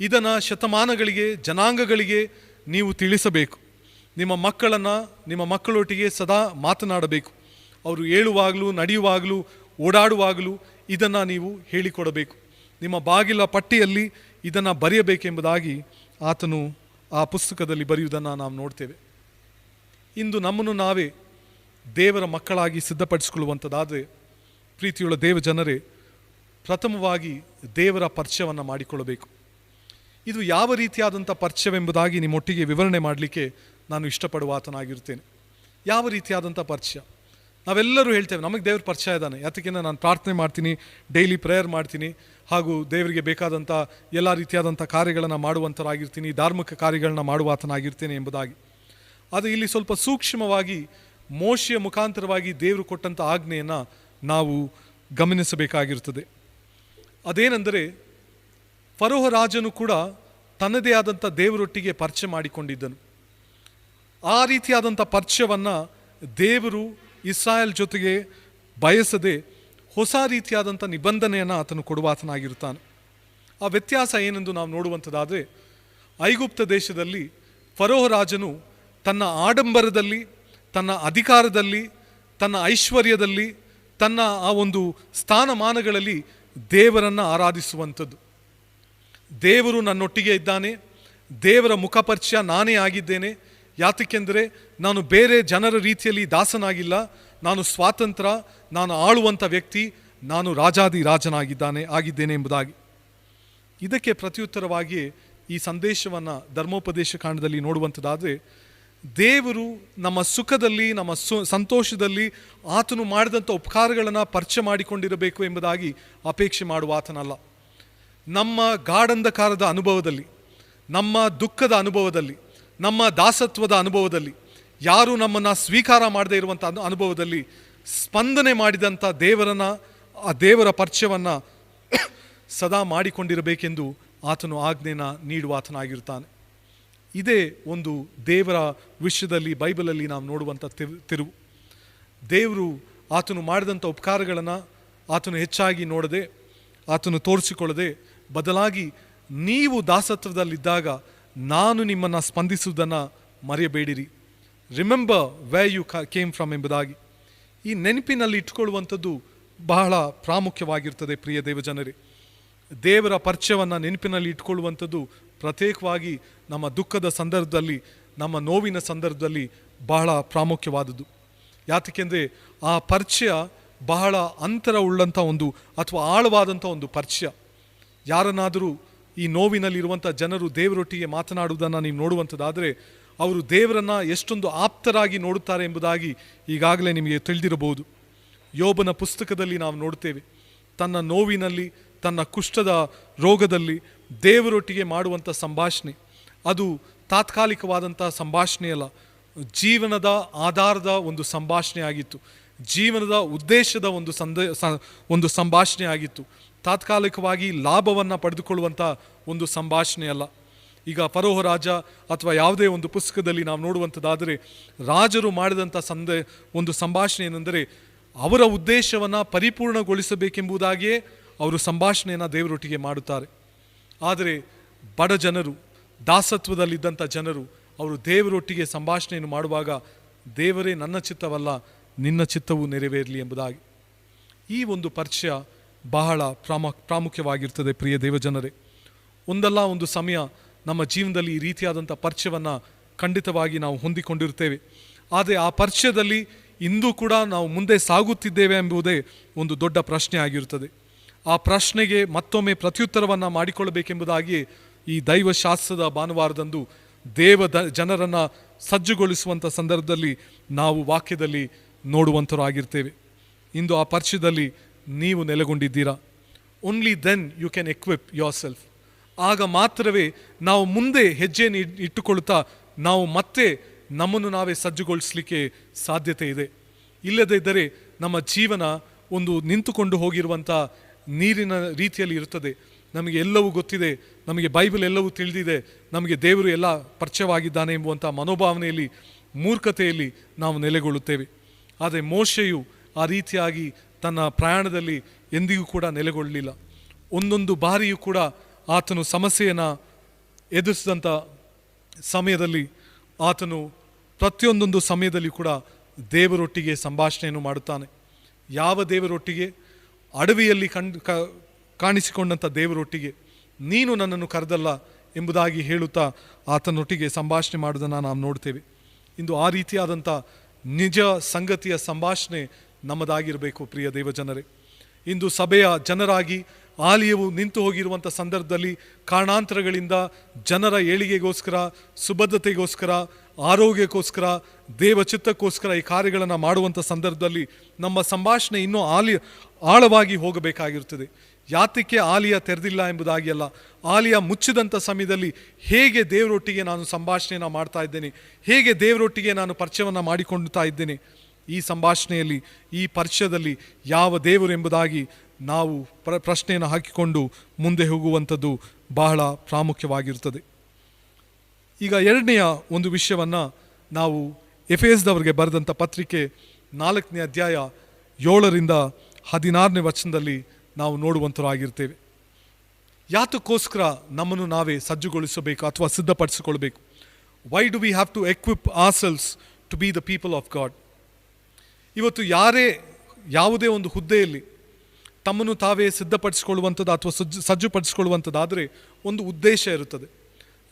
ಇದನ್ನು ಶತಮಾನಗಳಿಗೆ, ಜನಾಂಗಗಳಿಗೆ ನೀವು ತಿಳಿಸಬೇಕು. ನಿಮ್ಮ ಮಕ್ಕಳೊಟ್ಟಿಗೆ ಸದಾ ಮಾತನಾಡಬೇಕು. ಅವರು ಏಳುವಾಗಲೂ, ನಡೆಯುವಾಗಲೂ, ಓಡಾಡುವಾಗಲೂ ಇದನ್ನು ನೀವು ಹೇಳಿಕೊಡಬೇಕು. ನಿಮ್ಮ ಬಾಗಿಲ ಪಟ್ಟಿಯಲ್ಲಿ ಇದನ್ನು ಬರೆಯಬೇಕೆಂಬುದಾಗಿ ಆತನು ಆ ಪುಸ್ತಕದಲ್ಲಿ ಬರೆಯುವುದನ್ನು ನಾವು ನೋಡ್ತೇವೆ. ಇಂದು ನಮ್ಮನ್ನು ನಾವೇ ದೇವರ ಮಕ್ಕಳಾಗಿ ಸಿದ್ಧಪಡಿಸಿಕೊಳ್ಳುವಂಥದ್ದಾದರೆ, ಪ್ರೀತಿಯುಳ್ಳ ದೇವ ಜನರೇ, ಪ್ರಥಮವಾಗಿ ದೇವರ ಪರಿಚಯವನ್ನು ಮಾಡಿಕೊಳ್ಳಬೇಕು. ಇದು ಯಾವ ರೀತಿಯಾದಂಥ ಪರಿಚಯವೆಂಬುದಾಗಿ ನಿಮ್ಮೊಟ್ಟಿಗೆ ವಿವರಣೆ ಮಾಡಲಿಕ್ಕೆ ನಾನು ಇಷ್ಟಪಡುವ ಆತನಾಗಿರ್ತೇನೆ. ಯಾವ ರೀತಿಯಾದಂಥ ಪರಿಚಯ? ನಾವೆಲ್ಲರೂ ಹೇಳ್ತೇವೆ ನಮಗೆ ದೇವ್ರ ಪರಿಚಯ ಇದ್ದಾನೆ, ಯಾತಕ್ಕೆಂದರೆ ನಾನು ಪ್ರಾರ್ಥನೆ ಮಾಡ್ತೀನಿ, ಡೈಲಿ ಪ್ರೇಯರ್ ಮಾಡ್ತೀನಿ, ಹಾಗೂ ದೇವರಿಗೆ ಬೇಕಾದಂಥ ಎಲ್ಲ ರೀತಿಯಾದಂಥ ಕಾರ್ಯಗಳನ್ನು ಮಾಡುವಂಥರಾಗಿರ್ತೀನಿ, ಧಾರ್ಮಿಕ ಕಾರ್ಯಗಳನ್ನ ಮಾಡುವಾತನಾಗಿರ್ತೇನೆ ಎಂಬುದಾಗಿ. ಆದರೆ ಇಲ್ಲಿ ಸ್ವಲ್ಪ ಸೂಕ್ಷ್ಮವಾಗಿ ಮೋಶೆಯ ಮುಖಾಂತರವಾಗಿ ದೇವರು ಕೊಟ್ಟಂಥ ಆಜ್ಞೆಯನ್ನು ನಾವು ಗಮನಿಸಬೇಕಾಗಿರ್ತದೆ. ಅದೇನೆಂದರೆ, ಫರೋಹ ರಾಜನು ಕೂಡ ತನ್ನದೇ ಆದಂಥ ದೇವರೊಟ್ಟಿಗೆ ಪರಿಚಯ ಮಾಡಿಕೊಂಡಿದ್ದನು. ಆ ರೀತಿಯಾದಂಥ ಪರಿಚಯವನ್ನು ದೇವರು ಇಸ್ರಾಯೇಲ್ ಜೊತೆಗೆ ಬಯಸದೆ ಹೊಸ ರೀತಿಯಾದಂಥ ನಿಬಂಧನೆಯನ್ನು ಆತನು ಕೊಡುವಾತನಾಗಿರುತ್ತಾನೆ. ಆ ವ್ಯತ್ಯಾಸ ಏನೆಂದು ನಾವು ನೋಡುವಂಥದ್ದಾದರೆ, ಐಗುಪ್ತ ದೇಶದಲ್ಲಿ ಫರೋಹ ರಾಜನು ತನ್ನ ಆಡಂಬರದಲ್ಲಿ, ತನ್ನ ಅಧಿಕಾರದಲ್ಲಿ, ತನ್ನ ಐಶ್ವರ್ಯದಲ್ಲಿ, ತನ್ನ ಆ ಒಂದು ಸ್ಥಾನಮಾನಗಳಲ್ಲಿ ದೇವರನ್ನು ಆರಾಧಿಸುವಂಥದ್ದು. ದೇವರು ನನ್ನೊಟ್ಟಿಗೆ ಇದ್ದಾನೆ, ದೇವರ ಮುಖಪರಿಚಯ ನಾನೇ ಆಗಿದ್ದೇನೆ, ಯಾತಕ್ಕೆಂದರೆ ನಾನು ಬೇರೆ ಜನರ ರೀತಿಯಲ್ಲಿ ದಾಸನಾಗಿಲ್ಲ, ನಾನು ಸ್ವಾತಂತ್ರ್ಯ, ನಾನು ಆಳುವಂಥ ವ್ಯಕ್ತಿ, ನಾನು ರಾಜಾದಿರಾಜನಾಗಿದ್ದೇನೆ ಎಂಬುದಾಗಿ. ಇದಕ್ಕೆ ಪ್ರತ್ಯುತ್ತರವಾಗಿ ಈ ಸಂದೇಶವನ್ನು ಧರ್ಮೋಪದೇಶ ಕಾಂಡದಲ್ಲಿ ನೋಡುವಂಥದ್ದಾದರೆ, ದೇವರು ನಮ್ಮ ಸುಖದಲ್ಲಿ, ನಮ್ಮ ಸಂತೋಷದಲ್ಲಿ ಆತನು ಮಾಡಿದಂಥ ಉಪಕಾರಗಳನ್ನು ಪರಿಚಯ ಮಾಡಿಕೊಂಡಿರಬೇಕು ಎಂಬುದಾಗಿ ಅಪೇಕ್ಷೆ ಮಾಡುವ ಆತನಲ್ಲ. ನಮ್ಮ ಗಾಢಂಧಕಾರದ ಅನುಭವದಲ್ಲಿ, ನಮ್ಮ ದುಃಖದ ಅನುಭವದಲ್ಲಿ, ನಮ್ಮ ದಾಸತ್ವದ ಅನುಭವದಲ್ಲಿ, ಯಾರು ನಮ್ಮನ್ನು ಸ್ವೀಕಾರ ಮಾಡದೇ ಇರುವಂಥ ಅನುಭವದಲ್ಲಿ ಸ್ಪಂದನೆ ಮಾಡಿದಂಥ ಆ ದೇವರ ಪರಿಚಯವನ್ನು ಸದಾ ಮಾಡಿಕೊಂಡಿರಬೇಕೆಂದು ಆತನು ಆಜ್ಞೆಯನ್ನು ನೀಡುವ ಆತನಾಗಿರ್ತಾನೆ. ಇದೇ ಒಂದು ದೇವರ ವಿಷಯದಲ್ಲಿ ಬೈಬಲಲ್ಲಿ ನಾವು ನೋಡುವಂಥ ತಿರುವು. ದೇವರು ಆತನು ಮಾಡಿದಂಥ ಉಪಕಾರಗಳನ್ನು ಆತನು ಹೆಚ್ಚಾಗಿ ನೋಡದೆ, ಆತನು ತೋರಿಸಿಕೊಳ್ಳದೆ, ಬದಲಾಗಿ ನೀವು ದಾಸತ್ವದಲ್ಲಿದ್ದಾಗ ನಾನು ನಿಮ್ಮನ್ನು ಸ್ಪಂದಿಸುವುದನ್ನು ಮರೆಯಬೇಡಿರಿ, remember where you came from ಎಂಬುದಾಗಿ. ಈ ನೆನಪಿನಲ್ಲಿ ಇಟ್ಕೊಳ್ಳುವಂಥದ್ದು ಬಹಳ ಪ್ರಾಮುಖ್ಯವಾಗಿರ್ತದೆ. ಪ್ರಿಯ ದೇವಜನರೇ, ದೇವರ ಪರಿಚಯವನ್ನು ನೆನಪಿನಲ್ಲಿ ಇಟ್ಕೊಳ್ಳುವಂಥದ್ದು ಪ್ರತ್ಯೇಕವಾಗಿ ನಮ್ಮ ದುಃಖದ ಸಂದರ್ಭದಲ್ಲಿ, ನಮ್ಮ ನೋವಿನ ಸಂದರ್ಭದಲ್ಲಿ ಬಹಳ ಪ್ರಾಮುಖ್ಯವಾದದ್ದು. ಯಾತಕ್ಕೆಂದರೆ ಆ ಪರಿಚಯ ಬಹಳ ಅಂತರ ಉಳ್ಳಂಥ ಒಂದು ಅಥವಾ ಆಳವಾದಂಥ ಒಂದು ಪರಿಚಯ. ಯಾರನ್ನಾದರೂ ಈ ನೋವಿನಲ್ಲಿರುವಂಥ ಜನರು ದೇವರೊಟ್ಟಿಗೆ ಮಾತನಾಡುವುದನ್ನು ನೀವು ನೋಡುವಂಥದ್ದಾದರೆ ಅವರು ದೇವರನ್ನು ಎಷ್ಟೊಂದು ಆಪ್ತರಾಗಿ ನೋಡುತ್ತಾರೆ ಎಂಬುದಾಗಿ ಈಗಾಗಲೇ ನಿಮಗೆ ತಿಳಿದಿರಬಹುದು. ಯೋಬನ ಪುಸ್ತಕದಲ್ಲಿ ನಾವು ನೋಡ್ತೇವೆ, ತನ್ನ ನೋವಿನಲ್ಲಿ, ತನ್ನ ಕುಷ್ಠದ ರೋಗದಲ್ಲಿ ದೇವರೊಟ್ಟಿಗೆ ಮಾಡುವಂಥ ಸಂಭಾಷಣೆ ಅದು ತಾತ್ಕಾಲಿಕವಾದಂಥ ಸಂಭಾಷಣೆಯಲ್ಲ, ಜೀವನದ ಆಧಾರದ ಒಂದು ಸಂಭಾಷಣೆ ಆಗಿತ್ತು, ಜೀವನದ ಉದ್ದೇಶದ ಒಂದು ಸಂಭಾಷಣೆ ಆಗಿತ್ತು. ತಾತ್ಕಾಲಿಕವಾಗಿ ಲಾಭವನ್ನು ಪಡೆದುಕೊಳ್ಳುವಂಥ ಒಂದು ಸಂಭಾಷಣೆ ಅಲ್ಲ. ಈಗ ಫರೋಹ ರಾಜ ಅಥವಾ ಯಾವುದೇ ಒಂದು ಪುಸ್ತಕದಲ್ಲಿ ನಾವು ನೋಡುವಂಥದ್ದಾದರೆ ರಾಜರು ಮಾಡಿದಂಥ ಒಂದು ಸಂಭಾಷಣೆ ಏನೆಂದರೆ ಅವರ ಉದ್ದೇಶವನ್ನು ಪರಿಪೂರ್ಣಗೊಳಿಸಬೇಕೆಂಬುದಾಗಿಯೇ ಅವರು ಸಂಭಾಷಣೆಯನ್ನು ದೇವರೊಟ್ಟಿಗೆ ಮಾಡುತ್ತಾರೆ. ಆದರೆ ಬಡ ಜನರು, ದಾಸತ್ವದಲ್ಲಿದ್ದಂಥ ಜನರು, ಅವರು ದೇವರೊಟ್ಟಿಗೆ ಸಂಭಾಷಣೆಯನ್ನು ಮಾಡುವಾಗ ದೇವರೇ ನನ್ನ ಚಿತ್ತವಲ್ಲ ನಿನ್ನ ಚಿತ್ತವು ನೆರವೇರಲಿ ಎಂಬುದಾಗಿ. ಈ ಒಂದು ಪರಿಚಯ ಬಹಳ ಪ್ರಾಮುಖ್ಯವಾಗಿರ್ತದೆ ಪ್ರಿಯ ದೇವಜನರೇ. ಒಂದಲ್ಲ ಒಂದು ಸಮಯ ನಮ್ಮ ಜೀವನದಲ್ಲಿ ಈ ರೀತಿಯಾದಂಥ ಪರಿಚಯವನ್ನು ಖಂಡಿತವಾಗಿ ನಾವು ಹೊಂದಿಕೊಂಡಿರ್ತೇವೆ. ಆದರೆ ಆ ಪರಿಚಯದಲ್ಲಿ ಇಂದು ಕೂಡ ನಾವು ಮುಂದೆ ಸಾಗುತ್ತಿದ್ದೇವೆ ಎಂಬುದೇ ಒಂದು ದೊಡ್ಡ ಪ್ರಶ್ನೆ ಆಗಿರುತ್ತದೆ. ಆ ಪ್ರಶ್ನೆಗೆ ಮತ್ತೊಮ್ಮೆ ಪ್ರತ್ಯುತ್ತರವನ್ನು ಮಾಡಿಕೊಳ್ಳಬೇಕೆಂಬುದಾಗಿ ಈ ದೈವಶಾಸ್ತ್ರದ ಭಾನುವಾರದಂದು ಜನರನ್ನು ಸಜ್ಜುಗೊಳಿಸುವಂಥ ಸಂದರ್ಭದಲ್ಲಿ ನಾವು ವಾಕ್ಯದಲ್ಲಿ ನೋಡುವಂಥವರಾಗಿರ್ತೇವೆ. ಇಂದು ಆ ಪರಿಚಯದಲ್ಲಿ ನೀವು ನೆಲೆಗೊಂಡಿದ್ದೀರಾ. Only then you can equip yourself. ಆಗ ಮಾತ್ರವೇ ನಾವು ಮುಂದೆ ಹೆಜ್ಜೆಯನ್ನು ಇಟ್ಟುಕೊಳ್ಳುತ್ತಾ ನಾವು ಮತ್ತೆ ನಮ್ಮನ್ನು ನಾವೇ ಸಜ್ಜುಗೊಳಿಸಲಿಕ್ಕೆ ಸಾಧ್ಯತೆ ಇದೆ. ಇಲ್ಲದೇ ಇದ್ದರೆ ನಮ್ಮ ಜೀವನ ಒಂದು ನಿಂತುಕೊಂಡು ಹೋಗಿರುವಂಥ ನೀರಿನ ರೀತಿಯಲ್ಲಿ ಇರುತ್ತದೆ. ನಮಗೆ ಎಲ್ಲವೂ ಗೊತ್ತಿದೆ, ನಮಗೆ ಬೈಬಲ್ ಎಲ್ಲವೂ ತಿಳಿದಿದೆ, ನಮಗೆ ದೇವರು ಎಲ್ಲ ಪರಿಚಯವಾಗಿದ್ದಾನೆ ಎಂಬುವಂಥ ಮನೋಭಾವನೆಯಲ್ಲಿ, ಮೂರ್ಖತೆಯಲ್ಲಿ ನಾವು ನೆಲೆಗೊಳ್ಳುತ್ತೇವೆ. ಆದರೆ ಮೋಶೆಯು ಆ ರೀತಿಯಾಗಿ ತನ್ನ ಪ್ರಯಾಣದಲ್ಲಿ ಎಂದಿಗೂ ಕೂಡ ನೆಲೆಗೊಳ್ಳಲಿಲ್ಲ. ಒಂದೊಂದು ಬಾರಿಯೂ ಕೂಡ ಆತನು ಸಮಸ್ಯೆಯನ್ನು ಎದುರಿಸಿದಂಥ ಸಮಯದಲ್ಲಿ ಆತನು ಪ್ರತಿಯೊಂದೊಂದು ಸಮಯದಲ್ಲಿ ಕೂಡ ದೇವರೊಟ್ಟಿಗೆ ಸಂಭಾಷಣೆಯನ್ನು ಮಾಡುತ್ತಾನೆ. ಯಾವ ದೇವರೊಟ್ಟಿಗೆ? ಅಡವಿಯಲ್ಲಿ ಕಾಣಿಸಿಕೊಂಡಂಥ ದೇವರೊಟ್ಟಿಗೆ. ನೀನು ನನ್ನನ್ನು ಕರೆದಲ್ಲ ಎಂಬುದಾಗಿ ಹೇಳುತ್ತಾ ಆತನೊಟ್ಟಿಗೆ ಸಂಭಾಷಣೆ ಮಾಡುವುದನ್ನು ನಾವು ನೋಡ್ತೇವೆ. ಇಂದು ಆ ರೀತಿಯಾದಂಥ ನಿಜ ಸಂಗತಿಯ ಸಂಭಾಷಣೆ ನಮ್ಮದಾಗಿರಬೇಕು ಪ್ರಿಯ ದೇವಜನರೇ. ಇಂದು ಸಭೆಯ ಜನರಾಗಿ ಆಲಯವು ನಿಂತು ಹೋಗಿರುವಂಥ ಸಂದರ್ಭದಲ್ಲಿ ಕಾರಣಾಂತರಗಳಿಂದ ಜನರ ಏಳಿಗೆಗೋಸ್ಕರ, ಸುಬದ್ಧತೆಗೋಸ್ಕರ, ಆರೋಗ್ಯಕ್ಕೋಸ್ಕರ, ದೇವಚಿತ್ತಕ್ಕೋಸ್ಕರ ಈ ಕಾರ್ಯಗಳನ್ನು ಮಾಡುವಂಥ ಸಂದರ್ಭದಲ್ಲಿ ನಮ್ಮ ಸಂಭಾಷಣೆ ಇನ್ನೂ ಆಳವಾಗಿ ಹೋಗಬೇಕಾಗಿರುತ್ತದೆ. ಯಾತಕ್ಕೆ ಆಲಯ ತೆರೆದಿಲ್ಲ ಎಂಬುದಾಗಿ ಅಲ್ಲ, ಆಲಯ ಮುಚ್ಚಿದಂಥ ಸಮಯದಲ್ಲಿ ಹೇಗೆ ದೇವರೊಟ್ಟಿಗೆ ನಾನು ಸಂಭಾಷಣೆಯನ್ನು ಮಾಡ್ತಾ ಇದ್ದೇನೆ, ಹೇಗೆ ದೇವರೊಟ್ಟಿಗೆ ನಾನು ಪರಿಚಯವನ್ನು ಮಾಡಿಕೊಳ್ಳುತ್ತಾ ಇದ್ದೇನೆ, ಈ ಸಂಭಾಷಣೆಯಲ್ಲಿ, ಈ ಪರಿಚಯದಲ್ಲಿ ಯಾವ ದೇವರು ಎಂಬುದಾಗಿ ನಾವು ಪ್ರಶ್ನೆಯನ್ನು ಹಾಕಿಕೊಂಡು ಮುಂದೆ ಹೋಗುವಂಥದ್ದು ಬಹಳ ಪ್ರಾಮುಖ್ಯವಾಗಿರುತ್ತದೆ. ಈಗ ಎರಡನೆಯ ಒಂದು ವಿಷಯವನ್ನು ನಾವು ಎಫೆಸದವರಿಗೆ ಬರೆದಂಥ ಪತ್ರಿಕೆ 4ನೇ ಅಧ್ಯಾಯ 7ರಿಂದ 16ನೇ ವಚನದಲ್ಲಿ ನಾವು ನೋಡುವಂಥರಾಗಿರ್ತೇವೆ. ಯಾತಕ್ಕೋಸ್ಕರ ನಮ್ಮನ್ನು ನಾವೇ ಸಜ್ಜುಗೊಳಿಸಬೇಕು ಅಥವಾ ಸಿದ್ಧಪಡಿಸಿಕೊಳ್ಬೇಕು? Why do we have to equip ourselves to be the people of God? ಇವತ್ತು ಯಾವುದೇ ಒಂದು ಹುದ್ದೆಯಲ್ಲಿ ತಮ್ಮನ್ನು ತಾವೇ ಸಿದ್ಧಪಡಿಸಿಕೊಳ್ಳುವಂಥದ್ದು ಅಥವಾ ಸಜ್ಜುಪಡಿಸಿಕೊಳ್ಳುವಂಥದ್ದಾದರೆ ಒಂದು ಉದ್ದೇಶ ಇರುತ್ತದೆ.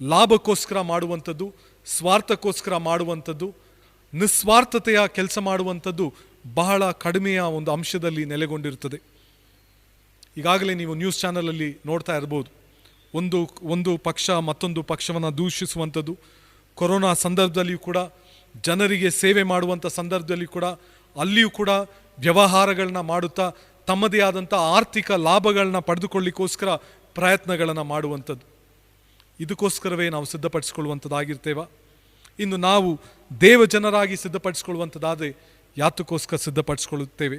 ಲಾಭಕ್ಕೋಸ್ಕರ ಮಾಡುವಂಥದ್ದು, ಸ್ವಾರ್ಥಕ್ಕೋಸ್ಕರ ಮಾಡುವಂಥದ್ದು, ನಿಸ್ವಾರ್ಥತೆಯ ಕೆಲಸ ಮಾಡುವಂಥದ್ದು ಬಹಳ ಕಡಿಮೆಯ ಒಂದು ಅಂಶದಲ್ಲಿ ನೆಲೆಗೊಂಡಿರುತ್ತದೆ. ಈಗಾಗಲೇ ನೀವು ನ್ಯೂಸ್ ಚಾನಲಲ್ಲಿ ನೋಡ್ತಾ ಇರ್ಬೋದು, ಒಂದು ಪಕ್ಷ ಮತ್ತೊಂದು ಪಕ್ಷವನ್ನು ದೂಷಿಸುವಂಥದ್ದು. ಕೊರೋನಾ ಸಂದರ್ಭದಲ್ಲಿಯೂ ಕೂಡ ಜನರಿಗೆ ಸೇವೆ ಮಾಡುವಂಥ ಸಂದರ್ಭದಲ್ಲಿ ಕೂಡ ಅಲ್ಲಿಯೂ ಕೂಡ ವ್ಯವಹಾರಗಳನ್ನ ಮಾಡುತ್ತಾ ತಮ್ಮದೇ ಆದಂಥ ಆರ್ಥಿಕ ಲಾಭಗಳನ್ನ ಪಡೆದುಕೊಳ್ಳಿಕ್ಕೋಸ್ಕರ ಪ್ರಯತ್ನಗಳನ್ನು ಮಾಡುವಂಥದ್ದು. ಇದಕ್ಕೋಸ್ಕರವೇ ನಾವು ಸಿದ್ಧಪಡಿಸಿಕೊಳ್ಳುವಂಥದ್ದಾಗಿರ್ತೇವೆ. ಇನ್ನು ನಾವು ದೇವಜನರಾಗಿ ಸಿದ್ಧಪಡಿಸಿಕೊಳ್ಳುವಂಥದ್ದಾದರೆ ಯಾತಕ್ಕೋಸ್ಕರ ಸಿದ್ಧಪಡಿಸಿಕೊಳ್ಳುತ್ತೇವೆ?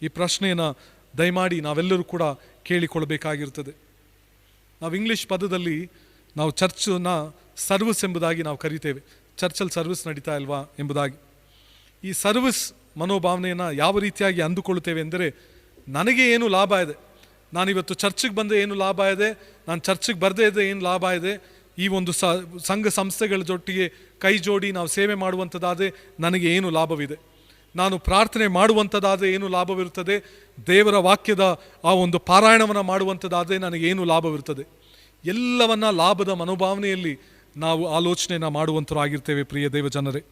ಈ ಪ್ರಶ್ನೆಯನ್ನು ದಯಮಾಡಿ ನಾವೆಲ್ಲರೂ ಕೂಡ ಕೇಳಿಕೊಳ್ಳಬೇಕಾಗಿರ್ತದೆ. ನಾವು ಇಂಗ್ಲೀಷ್ ಪದದಲ್ಲಿ ನಾವು ಚರ್ಚನ್ನು ಸರ್ವಿಸ್ ಎಂಬುದಾಗಿ ನಾವು ಕರಿತೇವೆ. ಚರ್ಚಲ್ಲಿ ಸರ್ವಿಸ್ ನಡೀತಾ ಇಲ್ವಾ ಎಂಬುದಾಗಿ. ಈ ಸರ್ವಿಸ್ ಮನೋಭಾವನೆಯನ್ನು ಯಾವ ರೀತಿಯಾಗಿ ಅಂದುಕೊಳ್ಳುತ್ತೇವೆ ಎಂದರೆ, ನನಗೆ ಏನು ಲಾಭ ಇದೆ, ನಾನಿವತ್ತು ಚರ್ಚಿಗೆ ಬಂದರೆ ಏನು ಲಾಭ ಇದೆ, ನಾನು ಚರ್ಚಿಗೆ ಬರದೇ ಇದ್ದರೆ ಏನು ಲಾಭ ಇದೆ, ಈ ಒಂದು ಸಂಘ ಸಂಸ್ಥೆಗಳ ಜೊಟ್ಟಿಗೆ ಕೈ ಜೋಡಿ ನಾವು ಸೇವೆ ಮಾಡುವಂಥದ್ದಾದರೆ ನನಗೆ ಏನು ಲಾಭವಿದೆ, ನಾನು ಪ್ರಾರ್ಥನೆ ಮಾಡುವಂಥದ್ದಾದರೆ ಏನು ಲಾಭವಿರುತ್ತದೆ, ದೇವರ ವಾಕ್ಯದ ಆ ಒಂದು ಪಾರಾಯಣವನ್ನು ಮಾಡುವಂಥದ್ದಾದರೆ ನನಗೆ ಏನು ಲಾಭವಿರುತ್ತದೆ. ಎಲ್ಲವನ್ನ ಲಾಭದ ಮನೋಭಾವನೆಯಲ್ಲಿ ನಾವು ಆಲೋಚನೆಯನ್ನು ಮಾಡುವಂಥರಾಗಿರ್ತೇವೆ ಪ್ರಿಯ ದೇವಜನರೇ.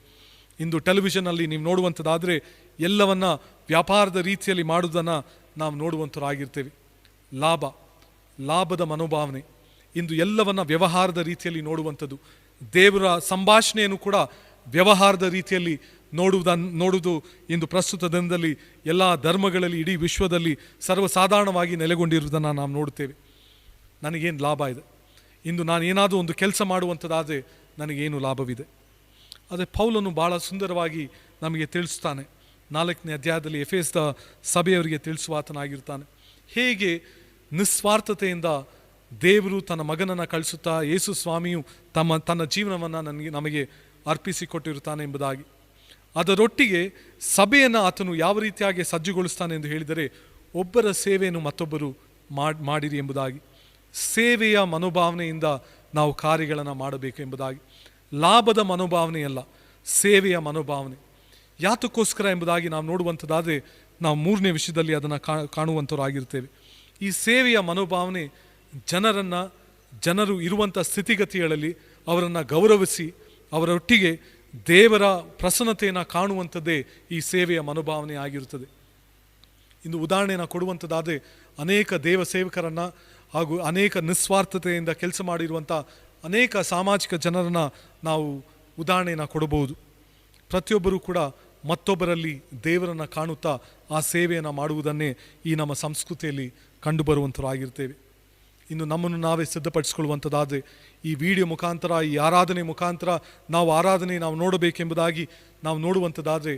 ಇಂದು ಟೆಲಿವಿಷನಲ್ಲಿ ನೀವು ನೋಡುವಂಥದ್ದಾದರೆ ಎಲ್ಲವನ್ನ ವ್ಯಾಪಾರದ ರೀತಿಯಲ್ಲಿ ಮಾಡುವುದನ್ನು ನಾವು ನೋಡುವಂಥರಾಗಿರ್ತೇವೆ. ಲಾಭದ ಮನೋಭಾವನೆ. ಇಂದು ಎಲ್ಲವನ್ನ ವ್ಯವಹಾರದ ರೀತಿಯಲ್ಲಿ ನೋಡುವಂಥದ್ದು. ದೇವರ ಸಂಭಾಷಣೆಯನ್ನು ಕೂಡ ವ್ಯವಹಾರದ ರೀತಿಯಲ್ಲಿ ನೋಡುವುದು ಇಂದು ಪ್ರಸ್ತುತ ದಿನದಲ್ಲಿ ಎಲ್ಲ ಧರ್ಮಗಳಲ್ಲಿ, ಇಡೀ ವಿಶ್ವದಲ್ಲಿ ಸರ್ವಸಾಧಾರಣವಾಗಿ ನೆಲೆಗೊಂಡಿರುವುದನ್ನು ನಾವು ನೋಡುತ್ತೇವೆ. ನನಗೇನು ಲಾಭ ಇದೆ? ಇಂದು ನಾನು ಏನಾದರೂ ಒಂದು ಕೆಲಸ ಮಾಡುವಂಥದ್ದಾದರೆ ನನಗೇನು ಲಾಭವಿದೆ? ಅದೇ ಪೌಲನು ಭಾಳ ಸುಂದರವಾಗಿ ನಮಗೆ ತಿಳಿಸ್ತಾನೆ. 4ನೇ ಅಧ್ಯಾಯದಲ್ಲಿ ಎಫೆಸದ ಸಭೆಯವರಿಗೆ ತಿಳಿಸುವ ಆತನಾಗಿರ್ತಾನೆ. ಹೇಗೆ ನಿಸ್ವಾರ್ಥತೆಯಿಂದ ದೇವರು ತನ್ನ ಮಗನನ್ನು ಕಳಿಸುತ್ತಾ ಯೇಸು ಸ್ವಾಮಿಯು ತನ್ನ ಜೀವನವನ್ನು ನಮಗೆ ಅರ್ಪಿಸಿಕೊಟ್ಟಿರುತ್ತಾನೆ ಎಂಬುದಾಗಿ. ಅದರೊಟ್ಟಿಗೆ ಸಭೆಯನ್ನು ಆತನು ಯಾವ ರೀತಿಯಾಗಿ ಸಜ್ಜುಗೊಳಿಸ್ತಾನೆ ಎಂದು ಹೇಳಿದರೆ, ಒಬ್ಬರ ಸೇವೆಯನ್ನು ಮತ್ತೊಬ್ಬರು ಮಾಡಿರಿ ಎಂಬುದಾಗಿ. ಸೇವೆಯ ಮನೋಭಾವನೆಯಿಂದ ನಾವು ಕಾರ್ಯಗಳನ್ನು ಮಾಡಬೇಕು ಎಂಬುದಾಗಿ. ಲಾಭದ ಮನೋಭಾವನೆಯಲ್ಲ, ಸೇವೆಯ ಮನೋಭಾವನೆ. ಯಾತಕ್ಕೋಸ್ಕರ ಎಂಬುದಾಗಿ ನಾವು ನೋಡುವಂಥದ್ದಾದರೆ ನಾವು 3ನೇ ವಿಷಯದಲ್ಲಿ ಅದನ್ನು ಕಾಣುವಂಥವರಾಗಿರ್ತೇವೆ. ಈ ಸೇವೆಯ ಮನೋಭಾವನೆ ಜನರು ಇರುವಂಥ ಸ್ಥಿತಿಗತಿಗಳಲ್ಲಿ ಅವರನ್ನು ಗೌರವಿಸಿ ಅವರೊಟ್ಟಿಗೆ ದೇವರ ಪ್ರಸನ್ನತೆಯನ್ನು ಕಾಣುವಂಥದ್ದೇ ಈ ಸೇವೆಯ ಮನೋಭಾವನೆ ಆಗಿರುತ್ತದೆ. ಇಂದು ಉದಾಹರಣೆಯನ್ನು ಕೊಡುವಂಥದ್ದಾದರೆ ಅನೇಕ ದೇವ ಸೇವಕರನ್ನು ಹಾಗೂ ಅನೇಕ ನಿಸ್ವಾರ್ಥತೆಯಿಂದ ಕೆಲಸ ಮಾಡಿರುವಂಥ ಅನೇಕ ಸಾಮಾಜಿಕ ಜನರನ್ನು ನಾವು ಉದಾಹರಣೆಯನ್ನು ಕೊಡಬಹುದು. ಪ್ರತಿಯೊಬ್ಬರೂ ಕೂಡ ಮತ್ತೊಬ್ಬರಲ್ಲಿ ದೇವರನ್ನು ಕಾಣುತ್ತಾ ಆ ಸೇವೆಯನ್ನು ಮಾಡುವುದನ್ನೇ ಈ ನಮ್ಮ ಸಂಸ್ಕೃತಿಯಲ್ಲಿ ಕಂಡುಬರುವಂಥವರಾಗಿರ್ತೇವೆ. ಇನ್ನು ನಮ್ಮನ್ನು ನಾವೇ ಸಿದ್ಧಪಡಿಸಿಕೊಳ್ಳುವಂಥದ್ದಾದರೆ ಈ ವಿಡಿಯೋ ಮುಖಾಂತರ, ಈ ಆರಾಧನೆ ಮುಖಾಂತರ ನಾವು ನೋಡಬೇಕೆಂಬುದಾಗಿ ನಾವು ನೋಡುವಂಥದ್ದಾದರೆ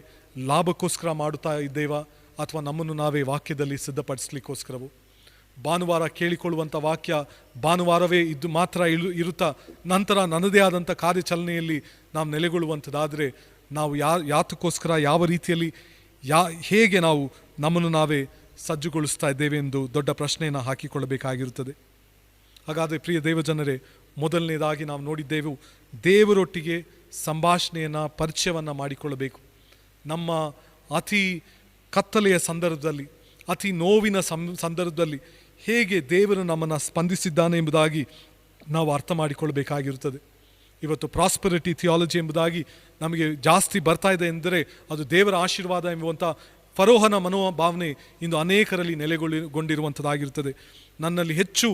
ಲಾಭಕ್ಕೋಸ್ಕರ ಮಾಡುತ್ತಾ ಇದ್ದೇವಾ ಅಥವಾ ನಮ್ಮನ್ನು ನಾವೇ ವಾಕ್ಯದಲ್ಲಿ ಸಿದ್ಧಪಡಿಸಲಿಕ್ಕೋಸ್ಕರವೋ? ಭಾನುವಾರ ಕೇಳಿಕೊಳ್ಳುವಂಥ ವಾಕ್ಯ ಭಾನುವಾರವೇ ಇದ್ದು ಮಾತ್ರ ಇರುತ್ತಾ ನಂತರ ನನ್ನದೇ ಆದಂಥ ಕಾರ್ಯಚಲನೆಯಲ್ಲಿ ನಾವು ನೆಲೆಗೊಳ್ಳುವಂಥದ್ದಾದರೆ ನಾವು ಯಾತಕ್ಕೋಸ್ಕರ, ಯಾವ ರೀತಿಯಲ್ಲಿ, ಹೇಗೆ ನಾವು ನಮ್ಮನ್ನು ನಾವೇ ಸಜ್ಜುಗೊಳಿಸ್ತಾ ಇದ್ದೇವೆ ಎಂದು ದೊಡ್ಡ ಪ್ರಶ್ನೆಯನ್ನು ಹಾಕಿಕೊಳ್ಳಬೇಕಾಗಿರುತ್ತದೆ. ಹಾಗಾದರೆ ಪ್ರಿಯ ದೇವಜನರೇ, ಮೊದಲನೇದಾಗಿ ನಾವು ನೋಡಿದ್ದೆವು, ದೇವರೊಟ್ಟಿಗೆ ಸಂಭಾಷಣೆಯನ್ನು, ಪರಿಚಯವನ್ನು ಮಾಡಿಕೊಳ್ಳಬೇಕು. ನಮ್ಮ ಅತಿ ಕತ್ತಲೆಯ ಸಂದರ್ಭದಲ್ಲಿ, ಅತಿ ನೋವಿನ ಸಂದರ್ಭದಲ್ಲಿ ಹೇಗೆ ದೇವರು ನಮ್ಮನ್ನು ಸ್ಪಂದಿಸಿದ್ದಾನೆ ಎಂಬುದಾಗಿ ನಾವು ಅರ್ಥ ಮಾಡಿಕೊಳ್ಳಬೇಕಾಗಿರುತ್ತದೆ. ಇವತ್ತು ಪ್ರಾಸ್ಪರಿಟಿ ಥಿಯಾಲಜಿ ಎಂಬುದಾಗಿ ನಮಗೆ ಜಾಸ್ತಿ ಬರ್ತಾ ಇದೆ ಎಂದರೆ ಅದು ದೇವರ ಆಶೀರ್ವಾದ ಎಂಬುವಂಥ ಫರೋಹನ ಮನೋಭಾವನೆ ಇಂದು ಅನೇಕರಲ್ಲಿ ನೆಲೆಗೊಂಡಿರುವಂಥದ್ದಾಗಿರುತ್ತದೆ. ನನ್ನಲ್ಲಿ ಹೆಚ್ಚು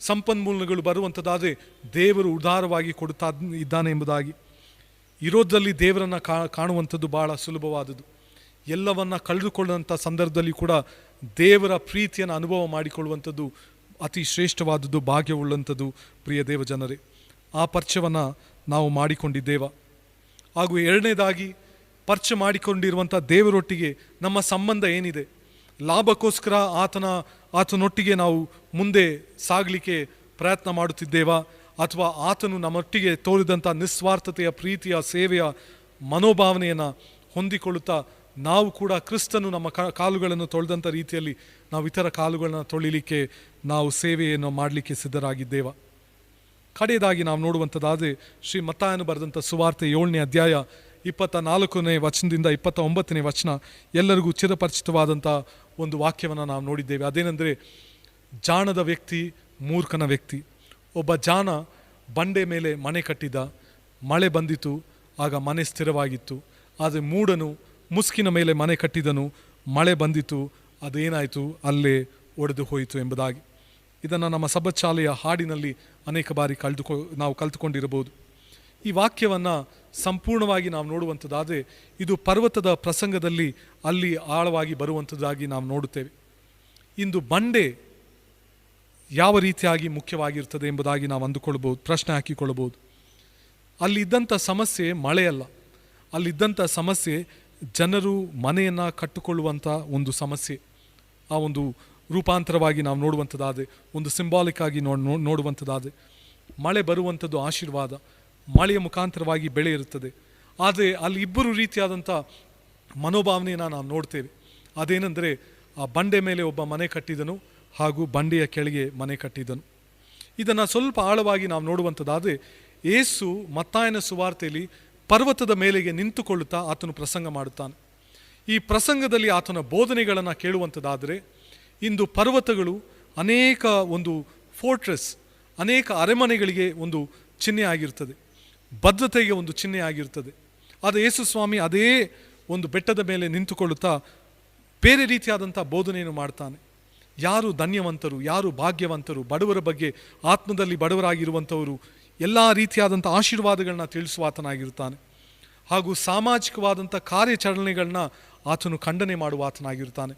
ಸಂಪನ್ಮೂಲಗಳು ಬರುವಂಥದ್ದಾದರೆ ದೇವರು ಉದಾರವಾಗಿ ಕೊಡುತ್ತಾ ಇದ್ದಾನೆ ಎಂಬುದಾಗಿ. ಇರೋದ್ರಲ್ಲಿ ದೇವರನ್ನು ಕಾಣುವಂಥದ್ದು ಭಾಳ ಸುಲಭವಾದದ್ದು. ಎಲ್ಲವನ್ನ ಕಳೆದುಕೊಳ್ಳುವಂಥ ಸಂದರ್ಭದಲ್ಲಿ ಕೂಡ ದೇವರ ಪ್ರೀತಿಯನ್ನು ಅನುಭವ ಮಾಡಿಕೊಳ್ಳುವಂಥದ್ದು ಅತಿ ಶ್ರೇಷ್ಠವಾದದ್ದು, ಭಾಗ್ಯವುಳ್ಳಂಥದ್ದು. ಪ್ರಿಯ ದೇವಜನರೇ, ಆ ಪರಿಚಯವನ್ನು ನಾವು ಮಾಡಿಕೊಂಡಿದ್ದೇವ. ಹಾಗೂ ಎರಡನೇದಾಗಿ, ಪರಿಚಯ ಮಾಡಿಕೊಂಡಿರುವಂಥ ದೇವರೊಟ್ಟಿಗೆ ನಮ್ಮ ಸಂಬಂಧ ಏನಿದೆ? ಲಾಭಕ್ಕೋಸ್ಕರ ಆತನೊಟ್ಟಿಗೆ ನಾವು ಮುಂದೆ ಸಾಗಲಿಕ್ಕೆ ಪ್ರಯತ್ನ ಮಾಡುತ್ತಿದ್ದೇವಾ ಅಥವಾ ಆತನು ನಮ್ಮೊಟ್ಟಿಗೆ ತೋರಿದಂಥ ನಿಸ್ವಾರ್ಥತೆಯ, ಪ್ರೀತಿಯ, ಸೇವೆಯ ಮನೋಭಾವನೆಯನ್ನು ಹೊಂದಿಕೊಳ್ಳುತ್ತಾ ನಾವು ಕೂಡ ಕ್ರಿಸ್ತನು ನಮ್ಮ ಕಾಲುಗಳನ್ನು ತೊಳೆದಂಥ ರೀತಿಯಲ್ಲಿ ನಾವು ಇತರ ಕಾಲುಗಳನ್ನು ತೊಳಿಲಿಕ್ಕೆ ನಾವು ಸೇವೆಯನ್ನು ಮಾಡಲಿಕ್ಕೆ ಸಿದ್ಧರಾಗಿದ್ದೇವೆ. ಕಡೆಯದಾಗಿ ನಾವು ನೋಡುವಂಥದ್ದಾದರೆ ಶ್ರೀ ಮತ್ತಾಯನು ಬರೆದಂಥ ಸುವಾರ್ತೆ 7ನೇ ಅಧ್ಯಾಯ 24ನೇ ವಚನದಿಂದ 29ನೇ ವಚನ ಎಲ್ಲರಿಗೂ ಚಿರಪರಿಚಿತವಾದಂಥ ಒಂದು ವಾಕ್ಯವನ್ನು ನಾವು ನೋಡಿದ್ದೇವೆ. ಅದೇನೆಂದರೆ, ಜಾಣದ ವ್ಯಕ್ತಿ, ಮೂರ್ಖನ ವ್ಯಕ್ತಿ. ಒಬ್ಬ ಜಾಣ ಬಂಡೆ ಮೇಲೆ ಮನೆ ಕಟ್ಟಿದ, ಮಳೆ ಬಂದಿತು, ಆಗ ಮನೆ ಸ್ಥಿರವಾಗಿತ್ತು. ಆದರೆ ಮೂಢನು ಮುಸ್ಕಿನ ಮೇಲೆ ಮನೆ ಕಟ್ಟಿದನು, ಮಳೆ ಬಂದಿತು, ಅದೇನಾಯಿತು, ಅಲ್ಲೇ ಒಡೆದು ಹೋಯಿತು ಎಂಬುದಾಗಿ. ಇದನ್ನು ನಮ್ಮ ಸಬ್ಬತ್ ಶಾಲೆಯ ಹಾಡಿನಲ್ಲಿ ಅನೇಕ ಬಾರಿ ನಾವು ಕಲಿತುಕೊಂಡಿರಬಹುದು. ಈ ವಾಕ್ಯವನ್ನು ಸಂಪೂರ್ಣವಾಗಿ ನಾವು ನೋಡುವಂಥದ್ದಾದರೆ ಇದು ಪರ್ವತದ ಪ್ರಸಂಗದಲ್ಲಿ ಅಲ್ಲಿ ಆಳವಾಗಿ ಬರುವಂಥದ್ದಾಗಿ ನಾವು ನೋಡುತ್ತೇವೆ. ಇಂದು ಬಂಡೆ ಯಾವ ರೀತಿಯಾಗಿ ಮುಖ್ಯವಾಗಿರ್ತದೆ ಎಂಬುದಾಗಿ ನಾವು ಅಂದುಕೊಳ್ಬೋದು, ಪ್ರಶ್ನೆ ಹಾಕಿಕೊಳ್ಳಬಹುದು. ಅಲ್ಲಿದ್ದಂಥ ಸಮಸ್ಯೆ ಮಳೆಯಲ್ಲ, ಅಲ್ಲಿದ್ದಂಥ ಸಮಸ್ಯೆ ಜನರು ಮನೆಯನ್ನು ಕಟ್ಟಿಕೊಳ್ಳುವಂಥ ಒಂದು ಸಮಸ್ಯೆ. ಆ ಒಂದು ರೂಪಾಂತರವಾಗಿ ನಾವು ನೋಡುವಂಥದ್ದಾದರೆ, ಒಂದು ಸಿಂಬಾಲಿಕ್ ಆಗಿ ನೋಡುವಂಥದ್ದಾದರೆ, ಮಳೆ ಬರುವಂಥದ್ದು ಆಶೀರ್ವಾದ, ಮಳೆಯ ಮುಖಾಂತರವಾಗಿ ಬೆಳೆ ಇರುತ್ತದೆ. ಆದರೆ ಅಲ್ಲಿ ಇಬ್ಬರು ರೀತಿಯಾದಂಥ ಮನೋಭಾವನೆಯನ್ನು ನಾವು ನೋಡ್ತೇವೆ. ಅದೇನೆಂದರೆ, ಆ ಬಂಡೆ ಮೇಲೆ ಒಬ್ಬ ಮನೆ ಕಟ್ಟಿದನು ಹಾಗೂ ಬಂಡೆಯ ಕೆಳಗೆ ಮನೆ ಕಟ್ಟಿದನು. ಇದನ್ನು ಸ್ವಲ್ಪ ಆಳವಾಗಿ ನಾವು ನೋಡುವಂಥದ್ದಾದರೆ, ಯೇಸು ಮತ್ತಾಯನ ಸುವಾರ್ತೆಯಲ್ಲಿ ಪರ್ವತದ ಮೇಲೆಗೆ ನಿಂತುಕೊಳ್ಳುತ್ತಾ ಆತನು ಪ್ರಸಂಗ ಮಾಡುತ್ತಾನೆ. ಈ ಪ್ರಸಂಗದಲ್ಲಿ ಆತನ ಬೋಧನೆಗಳನ್ನು ಕೇಳುವಂಥದ್ದಾದರೆ, ಇಂದು ಪರ್ವತಗಳು ಅನೇಕ ಒಂದು ಫೋರ್ಟ್ರೆಸ್, ಅನೇಕ ಅರಮನೆಗಳಿಗೆ ಒಂದು ಚಿಹ್ನೆ ಆಗಿರ್ತದೆ, ಭದ್ರತೆಗೆ ಒಂದು ಚಿಹ್ನೆ ಆಗಿರ್ತದೆ. ಆದರೆ ಯೇಸು ಸ್ವಾಮಿ ಅದೇ ಒಂದು ಬೆಟ್ಟದ ಮೇಲೆ ನಿಂತುಕೊಳ್ಳುತ್ತಾ ಬೇರೆ ರೀತಿಯಾದಂಥ ಬೋಧನೆಯನ್ನು ಮಾಡ್ತಾನೆ. ಯಾರು ಧನ್ಯವಂತರು, ಯಾರು ಭಾಗ್ಯವಂತರು, ಬಡವರ ಬಗ್ಗೆ ಆತ್ಮದಲ್ಲಿ ಬಡವರಾಗಿರುವಂಥವರು, ಎಲ್ಲ ರೀತಿಯಾದಂಥ ಆಶೀರ್ವಾದಗಳನ್ನ ತಿಳಿಸುವ ಆತನಾಗಿರ್ತಾನೆ. ಹಾಗೂ ಸಾಮಾಜಿಕವಾದಂಥ ಕಾರ್ಯಾಚರಣೆಗಳನ್ನ ಆತನು ಖಂಡನೆ ಮಾಡುವ ಆತನಾಗಿರ್ತಾನೆ.